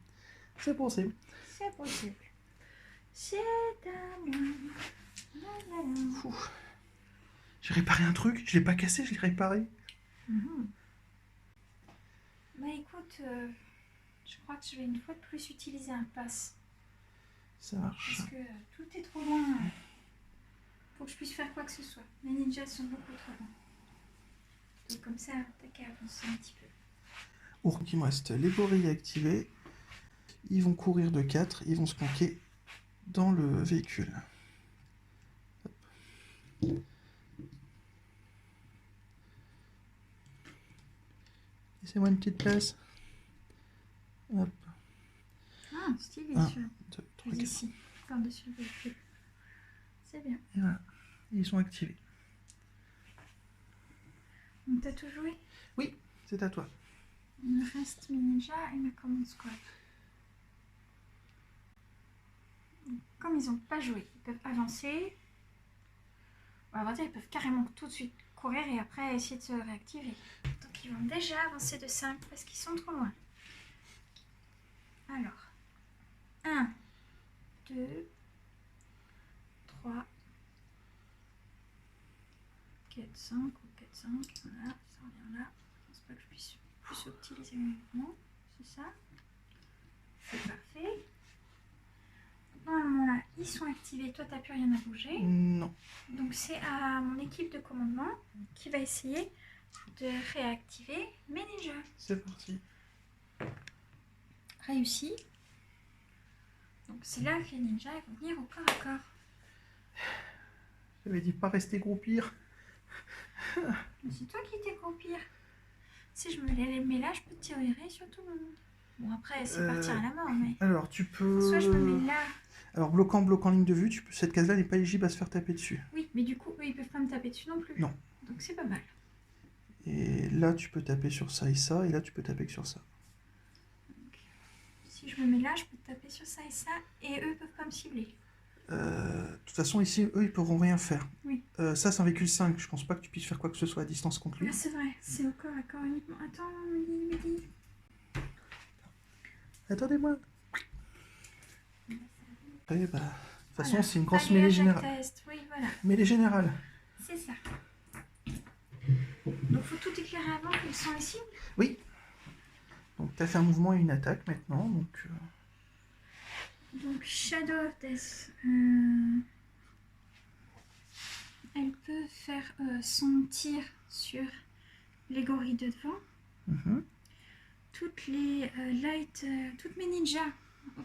C'est possible. C'est possible. C'est à moi. La, la, la. J'ai réparé un truc, je l'ai pas cassé, je l'ai réparé. Bah écoute, je crois que je vais une fois de plus utiliser un pass. Ça marche. Parce que tout est trop loin pour que je puisse faire quoi que ce soit. Les ninjas sont beaucoup trop loin. Donc comme ça, t'as qu'à avancer un petit peu. Oh, il me reste les gorilles activés. Ils vont courir de 4, ils vont se planquer dans le véhicule. Hop. Laissez-moi une petite place. Hop. Ah, stylé 1, celui-là. 2, 3, 4. Ici, par-dessus le véhicule. C'est bien. Et voilà. Ils sont activés. Donc t'as tout joué? Oui, c'est à toi. Il me reste mes ninjas et ma command squad. Donc, comme ils n'ont pas joué, ils peuvent avancer. On va dire ils peuvent carrément tout de suite courir et après essayer de se réactiver. Donc ils vont déjà avancer de 5 parce qu'ils sont trop loin. Alors, 1, 2, 3, 4, 5 ou 4, 5. Voilà, ça revient là. Je pense pas que je puisse plus optimiser mes mouvements. C'est ça. C'est parfait. Normalement là, ils sont activés. Toi, t'as plus rien à bouger. Non. Donc c'est à mon équipe de commandement qui va essayer de réactiver mes ninjas. C'est parti. Réussi. Donc c'est là que les ninjas vont venir au corps à corps. J'avais dit pas rester groupir. Mais c'est toi qui t'es groupir. Si je me les mets là, je peux tirer sur tout le monde. Bon après, c'est partir à la mort, mais... Alors tu peux... Soit je me mets là. Alors bloquant ligne de vue, cette case-là n'est pas éligible à se faire taper dessus. Oui, mais du coup, eux, ils peuvent pas me taper dessus non plus. Non. Donc c'est pas mal. Et là tu peux taper sur ça et ça, et là tu peux taper que sur ça. Donc, si je me mets là, je peux taper sur ça et ça, et eux peuvent pas me cibler. De toute façon ici, eux ils pourront rien faire. Oui. Ça c'est un véhicule 5, je pense pas que tu puisses faire quoi que ce soit à distance contre lui. Ah c'est vrai, c'est au corps à corps uniquement. Attends, Mehdi. Attendez-moi. Après, bah, de toute façon Voilà. c'est une grosse Allez, mêlée attaque générale. test. Oui, voilà, Mêlée générale. c'est ça. Donc faut tout éclairer avant qu'ils sont ici. Oui. Donc tu as fait un mouvement et une attaque maintenant, donc... Donc Shadow of Death, elle peut faire son tir sur les gorilles de devant. Toutes les toutes mes ninjas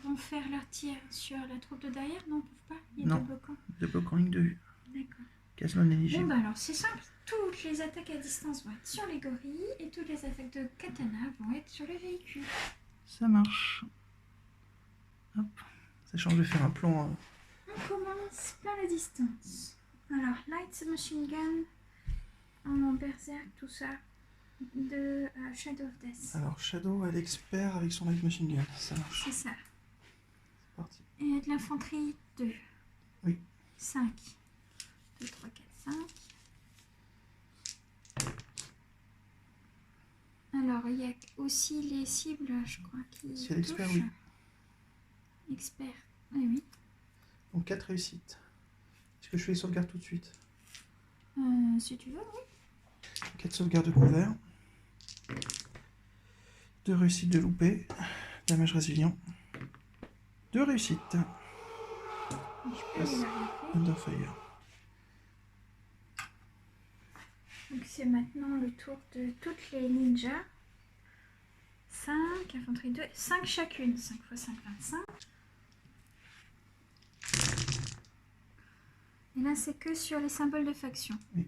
vont faire leur tir sur la troupe de derrière. Non, ils peuvent pas. Il y a Non. deux bloquants. De bloquant ligne de vue. D'accord. Case non Bon éligible. bah alors c'est simple, toutes les attaques à distance vont être sur les gorilles et toutes les attaques de katana vont être sur le véhicule. Ça marche. Hop. Ça change de faire un plan. On commence par la distance. Alors, light machine gun, en berserk, tout ça, de Shadow of Death. Alors, Shadow est l'expert avec son light machine gun. Ça marche. C'est ça. C'est parti. Et de l'infanterie 2. Oui. 5. 2, 3, 4, 5. Alors, il y a aussi les cibles, je crois, qui C'est l'expert, touchent. oui. Expert, oui, oui. Donc 4 réussites. Est-ce que je fais les sauvegardes tout de suite? Si tu veux, oui. 4 sauvegardes de couvert. 2 réussites de loupé. Damage résilient. 2 réussites. Je peux Passe. les arrêter. Underfire. Donc c'est maintenant le tour de toutes les ninjas. 5, infanterie 2, 5 chacune. 5 x 5, 25. Et là c'est que sur les symboles de faction. Oui.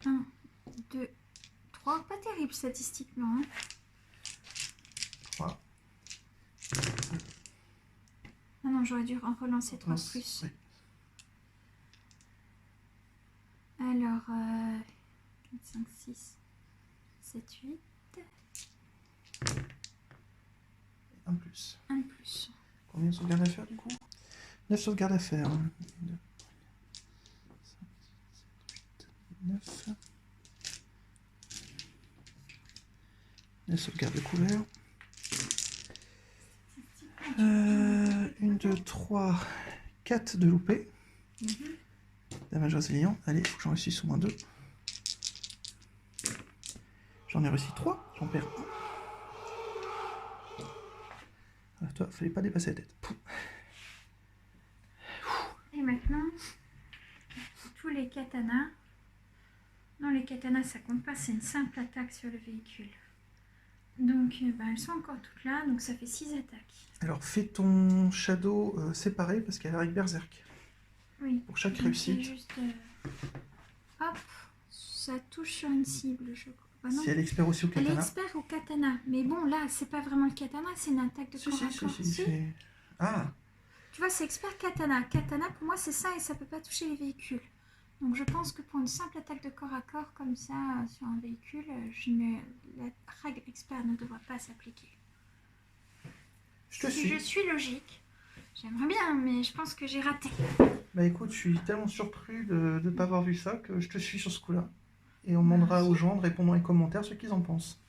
1, 2, 3. Pas terrible statistiquement. Hein. 3. Ah non, j'aurais dû en relancer 3 Lance. plus. Oui. Alors, 4, 5, 6, 7, 8. Un plus. 1 de plus. Combien de sauvegardes à faire du coup? 9 sauvegardes à faire. 1, 2, 5, 7, 8, 9. 9 sauvegardes de couvert. 1, 2, 3, 4 de loupé. Damage résilient. Allez, il faut que j'en réussisse au moins 2. J'en ai réussi 3, j'en perds 1. Ah, toi, fallait pas dépasser la tête. Pouf. Et maintenant, tous les katanas. Non, les katanas, ça compte pas, c'est une simple attaque sur le véhicule. Donc, elles sont encore toutes là, donc ça fait 6 attaques. Alors, fais ton shadow séparé parce qu'elle arrive berserk. Oui. Pour chaque Donc, c'est réussite, juste, hop, ça touche sur une cible, je crois. Bah non. si elle est expert aussi au Elle est katana. expert au katana. Mais bon, là, c'est pas vraiment le katana, c'est une attaque de corps à corps. Si. c'est- Ah, Tu vois, c'est expert katana. Katana, pour moi, c'est ça et ça peut pas toucher les véhicules. Donc, je pense que pour une simple attaque de corps à corps comme ça sur un véhicule, la règle expert ne devrait pas s'appliquer. je te Si suis. je suis logique, j'aimerais bien, mais je pense que j'ai raté. Bah écoute, je suis tellement surpris de ne pas avoir vu ça que je te suis sur ce coup-là. Et on demandera aux gens de répondre dans les commentaires ce qu'ils en pensent.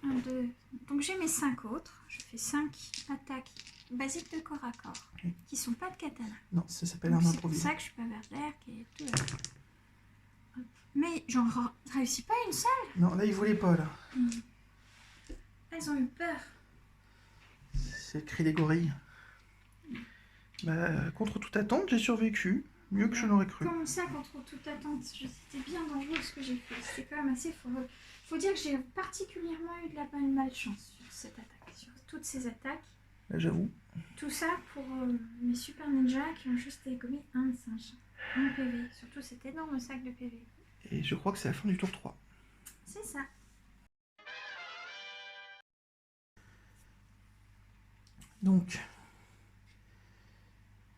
1, 2. Donc, j'ai mes 5 autres. Je fais 5 attaques basiques de corps à corps Oui. qui sont pas de katana. Non, ça s'appelle Donc, un c'est pour improvisé. ça que je suis pas berserk et tout. Hop. Mais j'en réussis pas une seule. Non, là, il voulait pas, là. Elles ont eu peur. C'est le cri des gorilles. Bah, contre toute attente, j'ai survécu. Mieux que je n'aurais cru. Comment ça, contre toute attente? C'était bien dangereux ce que j'ai fait. C'était quand même assez fort. Faut dire que j'ai particulièrement eu de la bonne malchance sur cette attaque, sur toutes ces attaques. Là, j'avoue. Tout ça pour mes super ninjas qui ont juste dégommé un singe. Un PV. Surtout cet énorme sac de PV. Et je crois que c'est la fin du tour 3. C'est ça. Donc,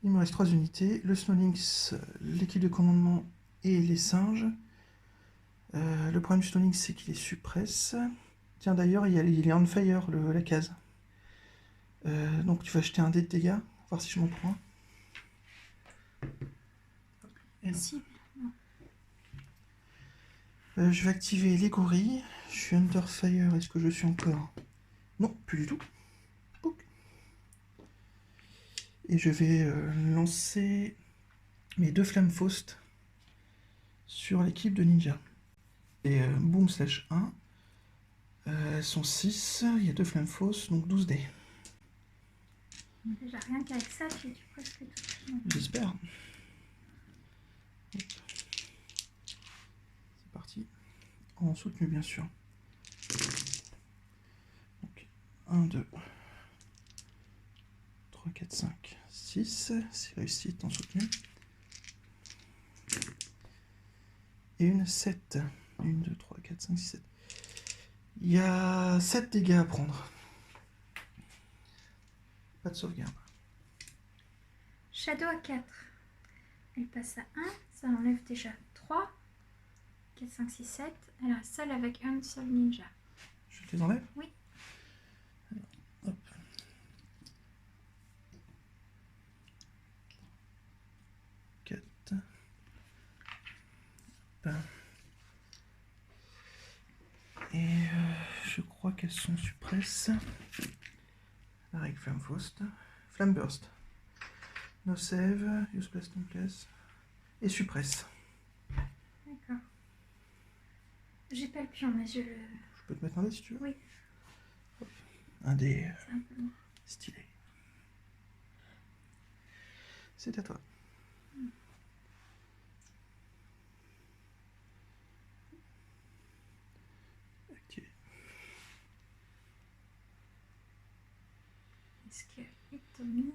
il me reste 3 unités. Le Snowlynx, l'équipe de commandement et les singes. Le problème du Snowlynx, c'est qu'il est suppresse. Tiens, d'ailleurs, il est on fire, la case. Donc, tu vas acheter un dé de dégâts, voir si je m'en prends un. Et non. Cible. Je vais activer les gorilles. Je suis under fire. Est-ce que je suis encore? Non, plus du tout. Pouc. Et je vais lancer mes 2 flammes faustes sur l'équipe de ninja. Et boom slash 1. Elles sont 6. Il y a 2 flammes fausses, donc 12 dés. Déjà, rien qu'avec ça, tu presque tout. J'espère. C'est parti. En soutenu, bien sûr. Donc, 1, 2, 3, 4, 5, 6. C'est réussite en soutenu. et une 7. 1, 2, 3, 4, 5, 6, 7. Il y a 7 dégâts à prendre. Pas de sauvegarde. Shadow à 4. Elle passe à 1. Ça enlève déjà 3. 4, 5, 6, 7. Elle reste seule avec un seul ninja. Je te les enlève? Oui. Alors, hop. 4. Et je crois qu'elles sont suppresses. Avec Flamefaust. Flameburst. No save. Use place non place. Et suppresse. D'accord. J'ai pas le pion, mais je le. Je peux te mettre un dé si tu veux. Oui. Hop. Un dé C'est un peu lourd. stylé. C'est à toi. Activé. Est-ce que Hitomi.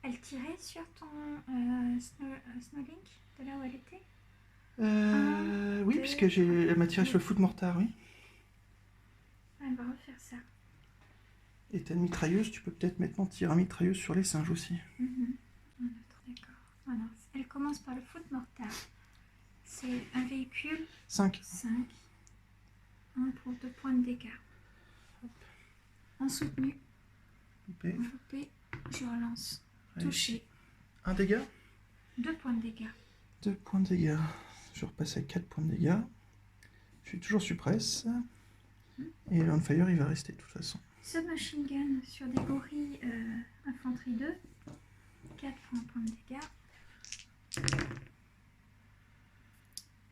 Elle tirait sur ton Snowlink de là où elle était? Oui, deux, puisque elle m'a tiré sur le foot mortard, oui. Elle va refaire ça. Et t'as une mitrailleuse, tu peux peut-être maintenant tirer un mitrailleuse sur les singes aussi. Un autre, d'accord. Alors, elle commence par le foot mortard. C'est un véhicule 5. 5. 1 pour 2 points de dégâts. En soutenu. Loupé. Enveloppé. Je relance. Réussi. Touché. Un dégât. 2 points de dégâts. 2 points de dégâts. Je repasse à 4 points de dégâts. Je suis toujours suppresse. Et l'Onfire, il va rester de toute façon. Submachine gun sur des gorilles infanterie 2. 4 points de dégâts.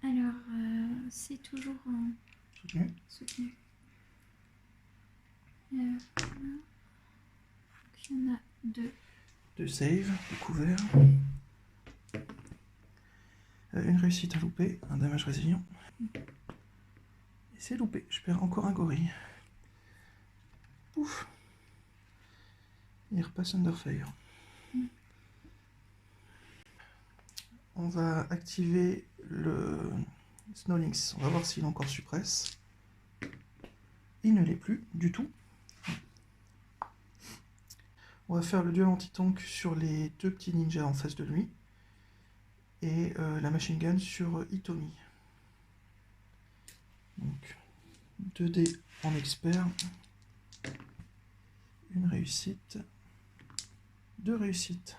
Alors, c'est toujours en Soutenu. soutenu. Voilà. Donc, il y en a 2. 2 save, de couvert. Une réussite à louper, un damage résilient. Et c'est loupé, je perds encore un gorille. Pouf. Il repasse Under Fire. On va activer le Snowlynx. On va voir s'il est encore suppresse. Il ne l'est plus du tout. On va faire le duel anti-tank sur les 2 petits ninjas en face de lui. Et la machine gun sur Hitomi. Donc 2 dés en expert. Une réussite. 2 réussites.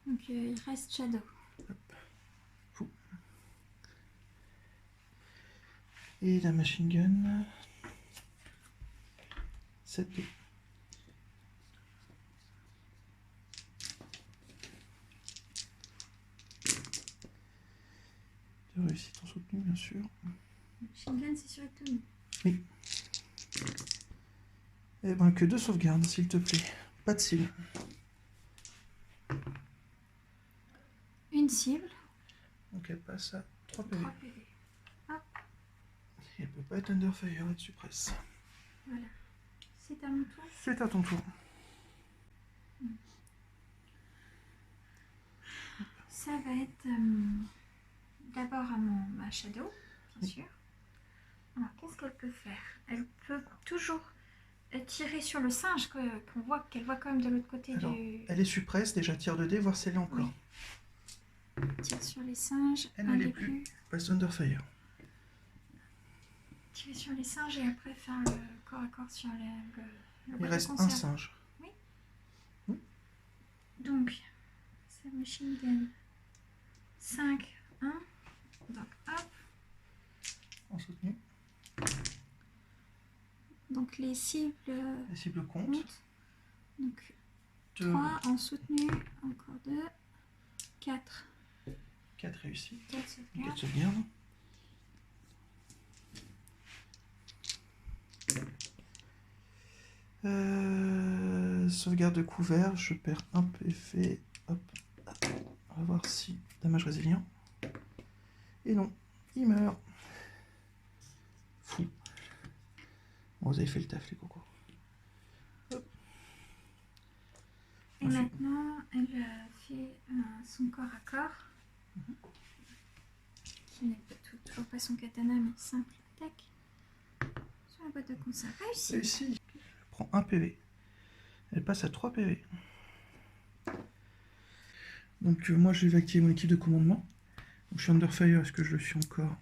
Donc, il reste Shadow. Fou. Et la machine gun. 7 dés. De réussite en soutenu, bien sûr. Machine gun, c'est sur Hitomi. Oui. Eh ben, que 2 sauvegardes, s'il te plaît. Pas de cible. Une cible. Donc elle passe à 3 PV. 3 PV. Et elle peut pas être Under Fire et de suppresse. Voilà. C'est à mon tour. C'est à ton tour. Ça va être d'abord à ma Shadow, bien sûr. Alors, qu'est-ce qu'elle peut faire? Elle peut toujours tirer sur le singe qu'on voit, qu'elle voit quand même de l'autre côté Alors, du... elle est suppresse, déjà tire 2 dés, voir si elle est encore. Tire sur les singes, Elle un ne l'est des plus. Passe Under Fire. Tirer sur les singes et après faire le corps à corps sur le Il boîte de reste un conserve. singe. Donc, sa machine gun. 5, 1. Donc, hop. En soutenu. Donc, les cibles Les cibles comptent. comptent. Donc, 2, 3 en soutenu, encore 2. 4. 4 réussites. 4 4 sauvegardes. sauvegardes. Sauvegarde de couvert, je perds un PV. Hop. On va voir si damage résilient. Et non, il meurt. Fou. Bon, vous avez fait le taf, les cocos. Hop. Et Ensuite. maintenant, elle fait son corps à corps. Qui n'est toujours pas son katana, mais simple attaque. Sur la boîte de conserve. Réussi. Réussi. Elle prend 1 PV. Elle passe à 3 PV. Donc moi je vais activer mon équipe de commandement. Donc, je suis under fire, est-ce que je le suis encore?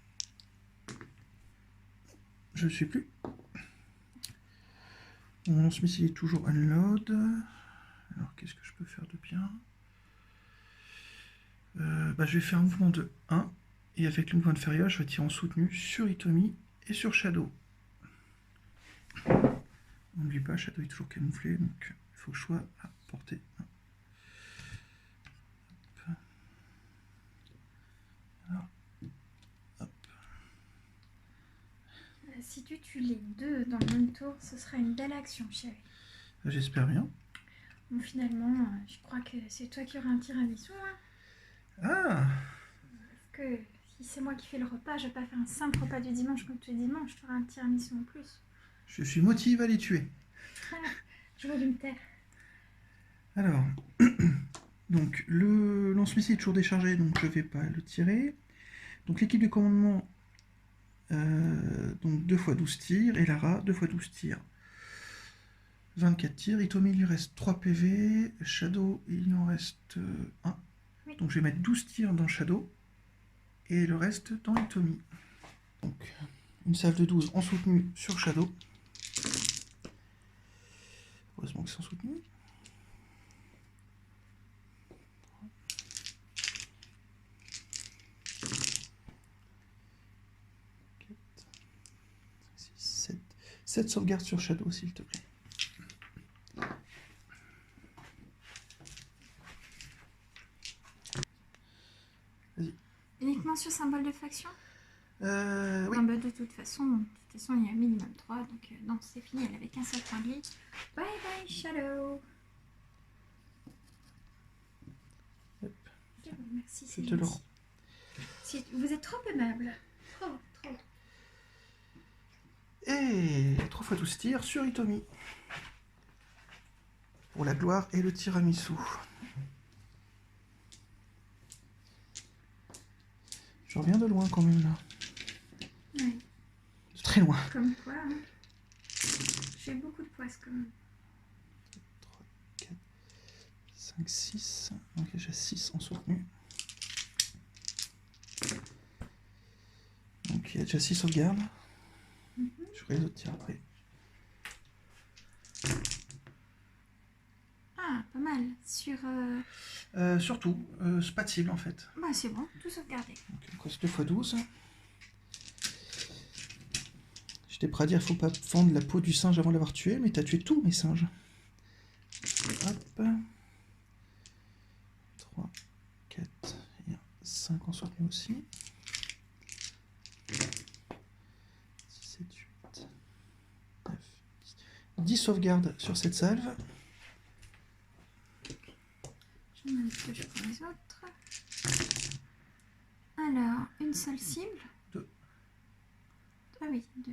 Je ne le suis plus. Mon lance-missile est toujours unload. Alors qu'est-ce que je peux faire de bien? Je vais faire un mouvement de 1. Et avec le mouvement de Feria, je vais tirer en soutenu sur Hitomi et sur Shadow. N'oublie pas, Shadow est toujours camouflé, donc il faut que je sois à portée. Alors, hop. Si tu tues les deux dans le même tour, ce sera une belle action, chérie. J'espère bien. Bon, finalement, je crois que c'est toi qui auras un tiramisu. Hein. Ah! Parce que si c'est moi qui fais le repas, je vais pas faire un simple repas du dimanche comme tous les dimanches. Tu auras un tiramisu en plus. Je suis motivé à les tuer. Je veux me taire. Alors, donc le lance-missile est toujours déchargé, donc je ne vais pas le tirer. Donc l'équipe de commandement, donc 2 x 12 tirs, et Lara 2 x 12 tirs. 24 tirs, Hitomi il lui reste 3 PV, Shadow il lui en reste 1. Oui. Donc je vais mettre 12 tirs dans Shadow, et le reste dans Hitomi. Donc une salve de 12 en soutenu sur Shadow. Heureusement que c'est en soutenu. Sept sauvegardes sur Shadow, s'il te plaît. Vas-y. Uniquement sur symbole de faction? Oui. Non, bah, de toute façon, il y a minimum 3, donc non, c'est fini, elle avait qu'un seul point de vie. Bye bye, Shadow. Yep. Merci, C'est de l'or. Vous êtes trop aimable. Trop. Et 3 x 12 tirs sur Hitomi. Pour la gloire et le tiramisu. Je reviens de loin quand même là. Oui. De très loin. Comme quoi, hein. J'ai beaucoup de poisse quand même. 3, 4, 5, 6. Donc j'ai 6 en soutenu. Donc il y a déjà 6 sauvegardes. Je ferai les autres tirs après. Ah, pas mal. Sur... Surtout, c'est pas de cible en fait. Bah c'est bon, tout sauvegardé. Donc il me reste 2 x 12. J'étais prêt à dire qu'il faut pas fendre la peau du singe avant de l'avoir tué, mais t'as tué tous mes singes. Hop. 3, 4 et 5 en soutenu aussi. 6, 7, 8, 9, 10 sauvegardes sur cette salve. Je me que je prends les autres. Alors, une seule cible. 2. Ah oui, 2.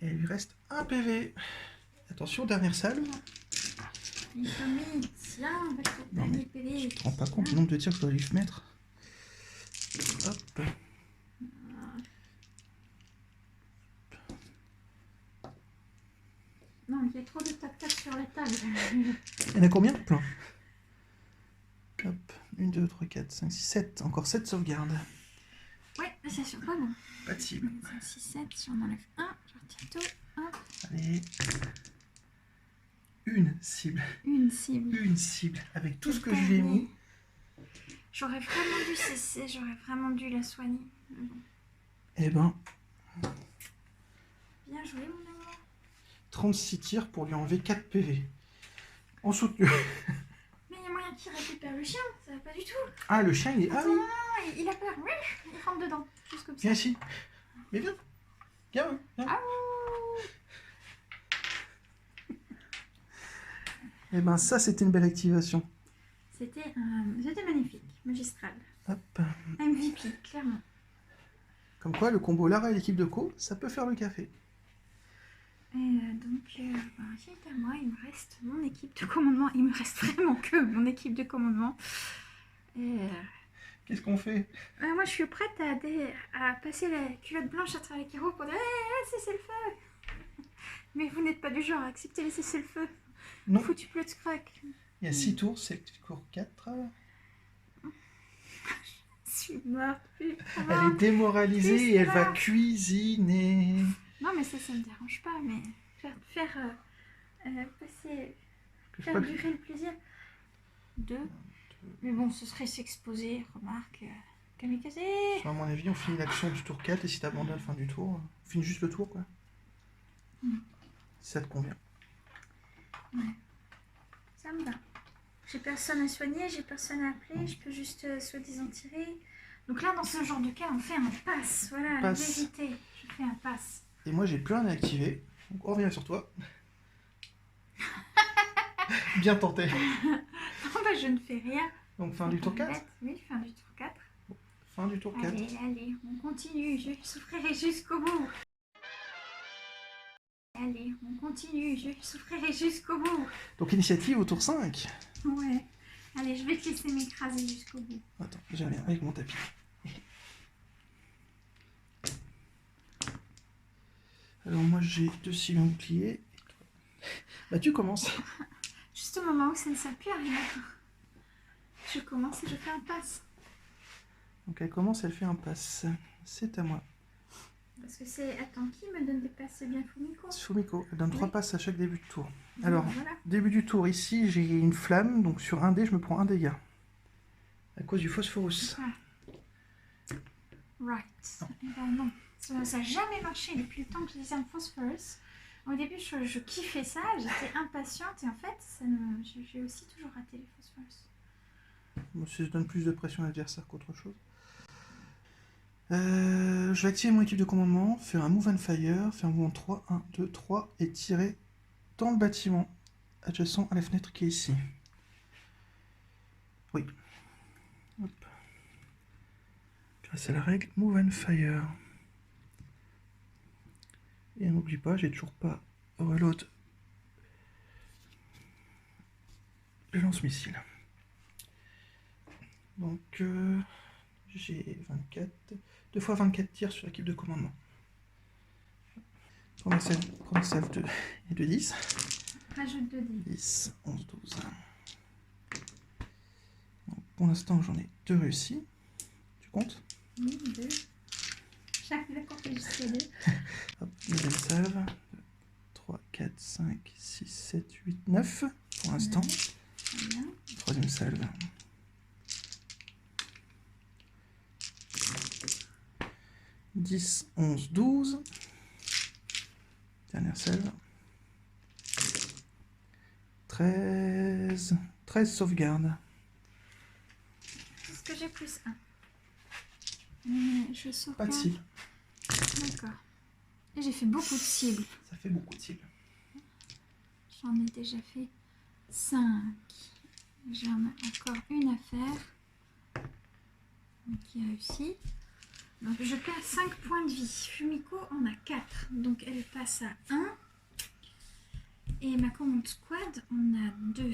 Et il lui reste 1 PV. Attention, dernière salve. Hitomi, tiens, on va te Non, faire mais des PV. Tu te rends pas compte du nombre de tirs que je dois lui mettre. Hop. Non, il y a trop de tac-tac sur la table. Il y en a combien? Plein. Hop. 1, 2, 3, 4, 5, 6, 7. Encore 7 sauvegardes. Ouais, c'est sûr, pas bon. Pas de cible. 5, 6, 7, si on enlève 1, je retire tout. Hop. Allez. Une cible. Une cible. Une cible. Avec tout ce que je lui ai mis. J'aurais vraiment dû cesser, j'aurais vraiment dû la soigner. Bon. Eh ben, Bien joué, mon amour. 36 tirs pour lui enlever 4 PV. En soutenu. Mais il y a moyen qu'il récupère le chien, ça va pas du tout. Ah, le chien, il est... Ah Attends, oui. non, il a peur. Oui, il rentre dedans, juste comme ça. Viens ici. Mais viens. Viens. Ah, Eh ben, ça, c'était une belle activation. c'était magnifique, magistral. Hop. MVP, clairement. Comme quoi, le combo Lara et l'équipe de Co, ça peut faire le café. Et c'est à moi, il me reste mon équipe de commandement. Il me reste vraiment que mon équipe de commandement. Et Qu'est-ce qu'on fait? moi, je suis prête à passer la culotte blanche à travers les carreaux pour dire cessez le feu. Mais vous n'êtes pas du genre à accepter les cessez-le-feu. Non. Foutu bleu de crack. Il y a 6 tours, c'est tour 4. Je suis morte, putain. Elle est démoralisée et elle va là. cuisiner. Non, mais ça me dérange pas, mais faire passer, Que je faire crois que- durer le plaisir. 2. Mais bon, ce serait s'exposer, remarque. Kamikaze. À mon avis, on finit l'action du tour 4 et si t'abandonnes à la fin du tour, on finit juste le tour, quoi. Si ça te convient. Ça me va. J'ai personne à soigner, j'ai personne à appeler, je peux juste soi-disant tirer. Donc là, dans ce genre de cas, on fait un pass. Voilà, la Pass. vérité. Je fais un pass. Et moi, j'ai plus rien à activer. Donc, on revient sur toi. Bien tenté. Non, bah, je ne fais rien. Donc, fin du tour 4. Oui, fin du tour 4. Fin du tour 4. Allez, on continue. Je souffrirai jusqu'au bout. Allez, on continue. Je souffrirai jusqu'au bout. Donc, initiative au tour 5. Ouais. Allez, je vais te laisser m'écraser jusqu'au bout. Attends, je reviens avec mon tapis. Alors, moi, j'ai 2 cylindres boucliers. Bah, tu commences. Juste au moment où ça ne sert plus à rien. Je commence et je fais un pass. Donc, elle commence, elle fait un pass. C'est à moi. Parce que c'est... Attends, qui me donne des passes? C'est bien Fumiko? Fumiko, elle donne 3 Oui. passes à chaque début de tour. Alors, Voilà. début du tour, ici, j'ai une flamme. Donc, sur un dé, je me prends un dégât. À cause du phosphorus. Right. Eh ben non. Ça n'a jamais marché depuis le temps que j'utilisais un phosphorus. Au début, je kiffais ça, j'étais impatiente et en fait, j'ai aussi toujours raté les phosphorus. Bon, ça donne plus de pression à l'adversaire qu'autre chose. Je vais activer mon équipe de commandement, faire un move and fire, faire un mouvement 3, 1, 2, 3 et tirer dans le bâtiment adjacent à la fenêtre qui est ici. Oui. Hop. Grâce à la règle move and fire. Et n'oublie pas, j'ai toujours pas reload le lance-missile. Donc, j'ai 24. 2 fois 24 tirs sur l'équipe de commandement. Premier save de, et de 10. Rajoute 2 dés. 10, 11, 12. Donc, pour l'instant, j'en ai 2 réussis. Tu comptes? Oui, 2. J'arrive à compter jusqu'à 2. Hop, deuxième salve. 3, 4, 5, 6, 7, 8, 9 pour l'instant. Très bien. Troisième salve. 10, 11, 12. Dernière salve. 13. 13 sauvegardes. Est-ce que j'ai plus 1? Je sauvegarde. Pas de cible. D'accord. Et j'ai fait beaucoup de cibles. Ça fait beaucoup de cibles. J'en ai déjà fait 5. J'en ai encore une à faire. Qui a réussi. Donc je perds 5 points de vie. Fumiko en a 4. Donc elle passe à 1. Et ma commande squad en a 2.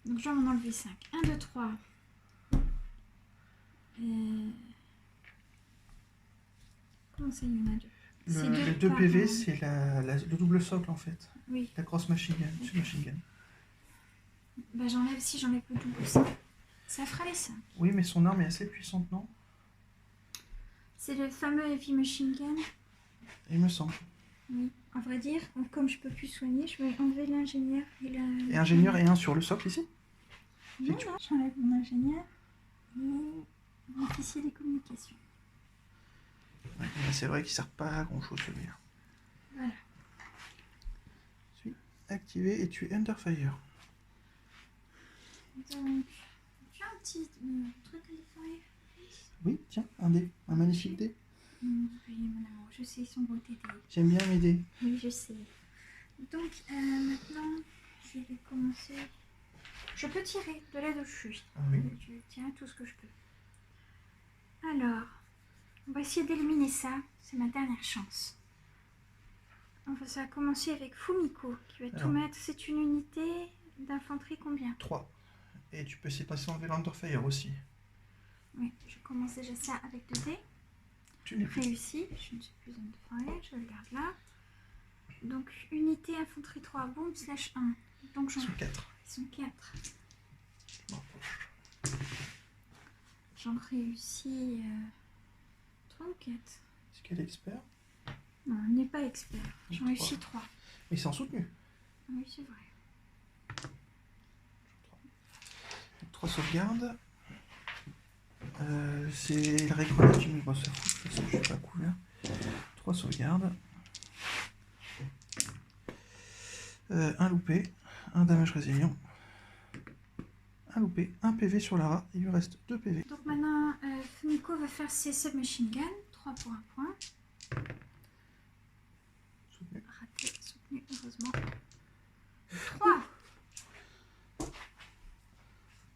Donc je dois en enlever 5. 1, 2, 3. Comment ça, il y en a 2? C'est Les 2 PV, c'est le double socle en fait. Oui. La cross machine gun, submachine gun. Bah j'enlève le double. Ça fera les 5. Oui, mais son arme est assez puissante, non? C'est le fameux Heavy Machine Gun. Il me semble. Oui. À vrai dire, comme je peux plus soigner, je vais enlever l'ingénieur et la... Et ingénieur et un sur le socle ici? Non, non, j'enlève mon ingénieur et l'officier des communications. Ouais, c'est vrai qu'il sert pas à grand chose celui-là. Voilà. Suis activé et tu es under fire. Donc, tu as un petit truc à faire? Oui, tiens, un dé, un magnifique dé. Oui, mon amour, je sais, ils sont beaux tes dés. J'aime bien mes dés. Oui, je sais. Donc, maintenant, je vais commencer. Je peux tirer de là d'où je suis. Ah oui. Je tiens tout ce que je peux. Alors, on va essayer d'éliminer ça. C'est ma dernière chance. Ça va commencer avec Fumiko qui va tout Alors. mettre. C'est une unité d'infanterie combien? 3. Et tu peux essayer de passer en Thunderfire aussi. Oui, je commence déjà ça avec 2 dés. Tu n'es plus. Réussi, je ne suis plus en fire, je le garde là. Donc unité infanterie 3, boom, slash 1. Donc Ils sont 4. ils sont 4. Bon. J'en réussis 3 ou 4. Est-ce qu'elle est expert? Non, elle n'est pas expert. J'en Trois. réussis 3. Mais c'est en soutenu. Oui, c'est vrai. 3 sauvegardes. C'est le récolte qui me bosse à foutre, de toute façon je suis pas couvert. 3 sauvegardes. Un loupé, un damage résilient. Un loupé, un PV sur Lara, il lui reste 2 PV. Donc maintenant, Fumiko va faire ses submachine guns. 3 pour un point. Soutenu. Raté, soutenu, heureusement. 3.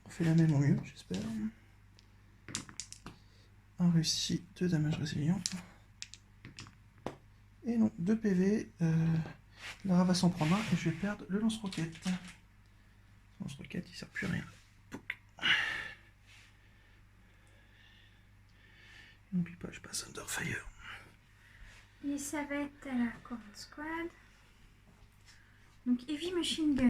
On fait la même au mieux, j'espère. Un réussi, 2 damage résilient. Et non, 2 PV. Lara va s'en prendre un et je vais perdre le lance-roquette. Le lance-roquette, il sert plus à rien. Pouc. N'oublie pas, je passe Underfire. Et ça va être à la Command Squad. Donc Heavy Machine Gun.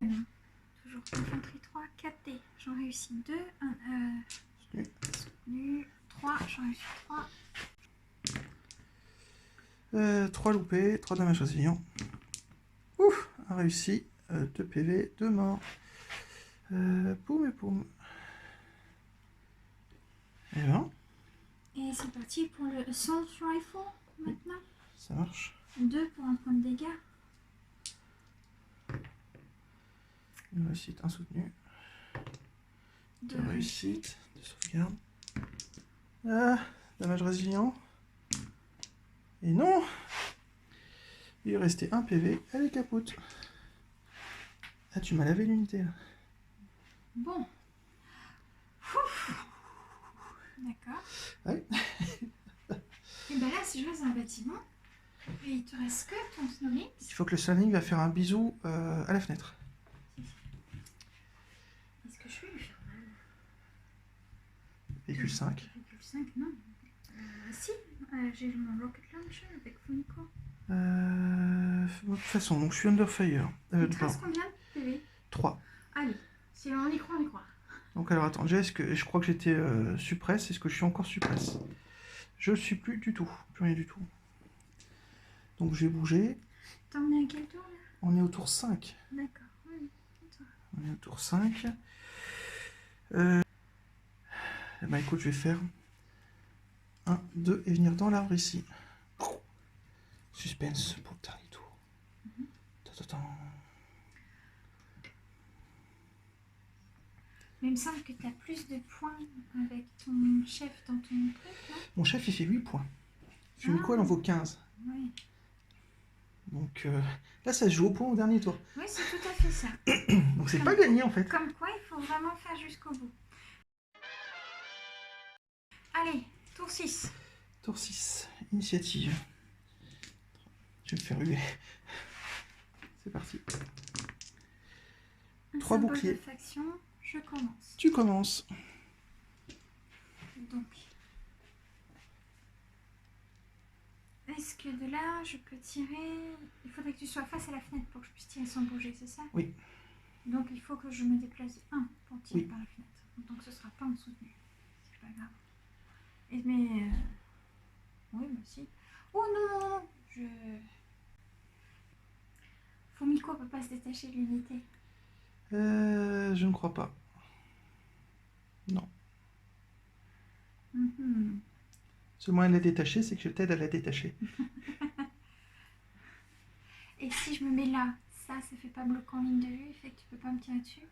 Toujours infanterie 3, 4D. J'en réussis 2. 1 soutenu. 3, j'en réussis 3. 3 loupés, 3 dommages résilients. Ouf, un réussi, 2 PV, 2 morts. Poum et poum. Et ben, Et c'est parti pour le Assault Rifle maintenant. ça marche. 2 pour un point de dégâts. Une réussite, un soutenu. 2 Deux réussites. réussites, 2 sauvegardes. Ah, dommage résilient. Et non, il est resté un PV, elle est capote. Ah, tu m'as lavé l'unité là. Bon. Ouf. D'accord. Ouais. Et ben là, si je reste dans le bâtiment, et il te reste que ton snowlink. Il faut que le Sonic va faire un bisou à la fenêtre. Est-ce que je vais lui faire mal? Véhicule 5. Véhicule 5, non. Si, j'ai mon rocket launcher avec Fumiko. De toute façon, donc je suis Underfire. Il te reste combien de PV? 3. Allez, si on y croit, on y croit. Donc alors attends, est-ce que je crois que j'étais suppresse, est-ce que je suis encore suppresse? Je le suis plus du tout, plus rien du tout. Donc j'ai bougé, T'en es à quel tour là? on est au tour 5. D'accord, oui. On est au tour 5. Bah écoute, je vais faire 1, 2 et venir dans l'arbre ici. Suspense pour le dernier tour. Mais il me semble que tu as plus de points avec ton chef dans ton truc là. Mon chef il fait 8 points. Fumiko elle en vaut 15. Oui, Donc là ça se joue au point au dernier tour. oui c'est tout à fait ça. Donc c'est pas gagné en fait. Comme quoi, il faut vraiment faire jusqu'au bout. Allez, tour 6. Tour 6, initiative. Je vais me faire huer. C'est parti. Un 3 symbole boucliers. de faction, je commence. Tu commences. Donc, est-ce que de là, je peux tirer... Il faudrait que tu sois face à la fenêtre pour que je puisse tirer sans bouger, c'est ça? Oui. Donc, il faut que je me déplace 1 pour tirer Oui. par la fenêtre. Donc, ce sera pas en soutenu. C'est pas grave. Et mais... Oui, mais si. Oh non, non, non, je... Fumiko peut pas se détacher de l'unité. Je ne crois pas. Non. Mhm. Ce moyen de la détacher, c'est que je t'aide à la détacher. Et si je me mets là, ça fait pas bloquant en ligne de vue, fait que tu peux pas me tirer dessus?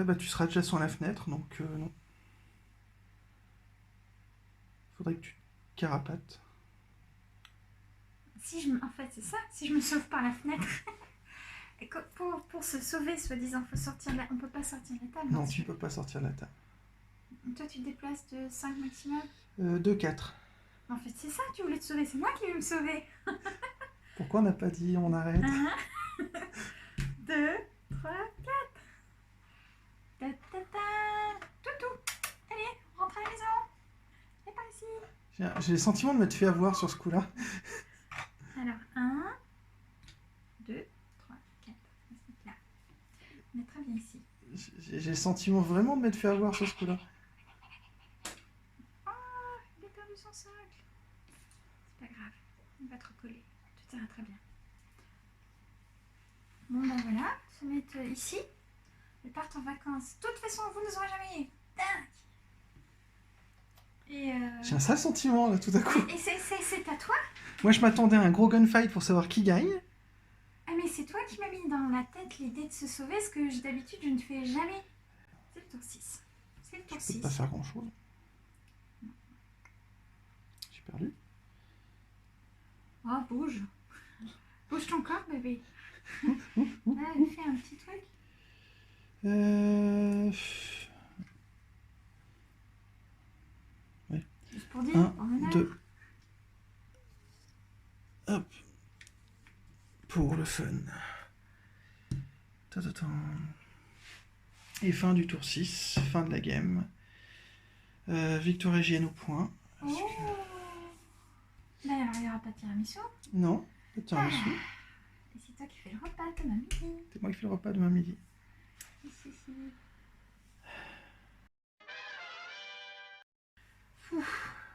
Bah, tu seras déjà sur la fenêtre, donc non. Faudrait que tu te carapates. Si je me... En fait, c'est ça, si je me sauve par la fenêtre. Et pour se sauver, soi-disant, faut sortir de la... On peut pas sortir de la table. Non, hein, tu peux pas sortir de la table. Toi, tu te déplaces de 5 maximum? 2, 4. En fait, c'est ça, tu voulais te sauver, c'est moi qui vais me sauver. Pourquoi on n'a pas dit on arrête? 1, 2, 3, 4. Ta ta ta. Toutou. Allez, on rentre à la maison. C'est par ici. J'ai le sentiment de m'être fait avoir sur ce coup-là. Alors, 1, 2, 3, 4. Là. On est très bien ici. J'ai le sentiment vraiment de m'être fait avoir sur ce coup-là. Oh, il a perdu son socle. C'est pas grave, il va te recoller. Tout ira très bien. Bon ben voilà, se mettre ici. Ils partent en vacances. De toute façon, vous ne nous aurez jamais eu. Dingue. Et J'ai un sale sentiment là tout à coup. et c'est à toi? Moi je m'attendais à un gros gunfight pour savoir qui gagne. Ah mais c'est toi qui m'as mis dans la tête l'idée de se sauver, ce que d'habitude je ne fais jamais. C'est le tour 6. C'est le tour Je peux 6. pas faire grand chose. J'ai perdu. Oh, bouge. Bouge ton corps, bébé. Fais un petit truc. Juste pour dire, 1, en honneur. 2. Hop. Pour le fun. Ta-ta-ta. Et fin du tour 6, fin de la game. Victoire hygiène au point. Oh. Là, alors, il n'y aura pas de tiramisu. Non, pas de tiramisu. Et c'est toi qui fais le repas demain midi. C'est moi qui fais le repas demain midi. Ici.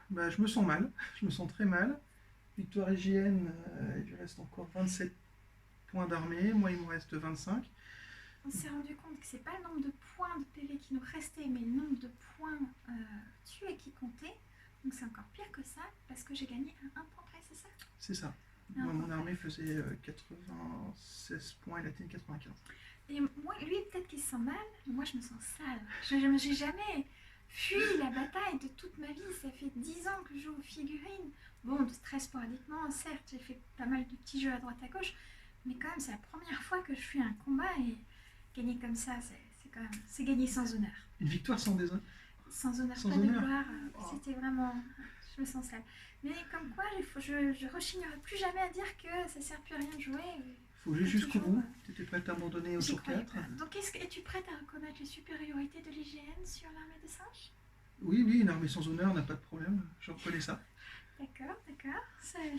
Bah, je me sens mal, je me sens très mal. Victoire hygiène, il lui reste encore 27 points d'armée, moi il me reste 25. On s'est rendu compte que c'est pas le nombre de points de PV qui nous restait, mais le nombre de points tués qui comptait. Donc c'est encore pire que ça, parce que j'ai gagné un point près, c'est ça? C'est ça. Moi, mon armée faisait 96 points et la tienne 95. Et moi, lui, peut-être qu'il se sent mal, mais moi je me sens sale. Je n'ai jamais fui la bataille de toute ma vie. Ça fait 10 ans que je joue aux figurines. Bon, de stress sporadiquement, certes, j'ai fait pas mal de petits jeux à droite à gauche, mais quand même, c'est la première fois que je fais un combat et gagner comme ça, c'est gagner sans honneur. Une victoire sans déshonneur. Sans honneur, Sans pas honneur. de gloire, Oh. c'était vraiment... Je me sens sale. Mais comme quoi, je rechignerai plus jamais à dire que ça sert plus à rien de jouer. Faut aller jusqu'au Toujours, bout. Tu étais prête à abandonner au J'y tour croyais 4. pas. Donc, es-tu prête à reconnaître les supériorités de l'IGN sur l'armée des singes? Oui, une armée sans honneur n'a pas de problème. Je reconnais ça. D'accord. C'est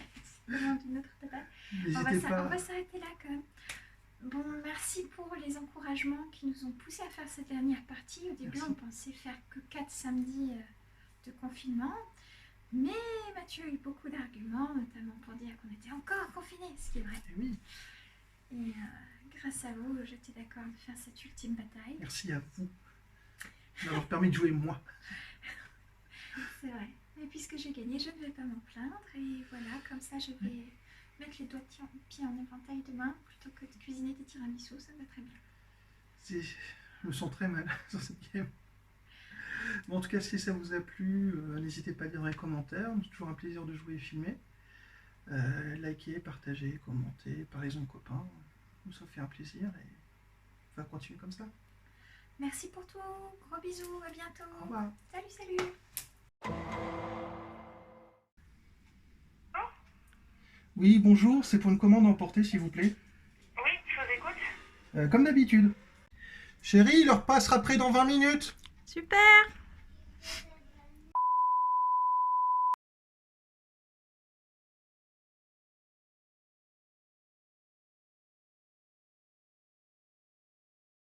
vraiment d'une autre bataille. On N'hésitez va pas. s'arrêter là quand même. Bon, merci pour les encouragements qui nous ont poussés à faire cette dernière partie. Au début, Merci. on pensait faire que 4 samedis de confinement. Mais Mathieu a eu beaucoup d'arguments, notamment pour dire qu'on était encore confinés, ce qui est vrai. Eh oui, Et grâce à vous, j'étais d'accord de faire cette ultime bataille. merci à vous de m'avoir permis de jouer moi. C'est vrai. Et puisque j'ai gagné, je ne vais pas m'en plaindre. Et voilà, comme ça, je vais mettre les doigts de pied en éventail demain plutôt que de cuisiner des tiramisu. Ça me va très bien. Je me sens très mal sur cette game. Bon, en tout cas, si ça vous a plu, n'hésitez pas à dire dans les commentaires. C'est toujours un plaisir de jouer et filmer. Likez, partagez, commentez, parlez-en aux copains. Ça fait un plaisir et on va continuer comme ça. Merci pour tout. Gros bisous. À bientôt. Au revoir. Salut. Oui, bonjour, c'est pour une commande à emporter, s'il vous plaît. Oui, je vous écoute. Comme d'habitude. Chérie, le repas sera prêt dans 20 minutes. Super.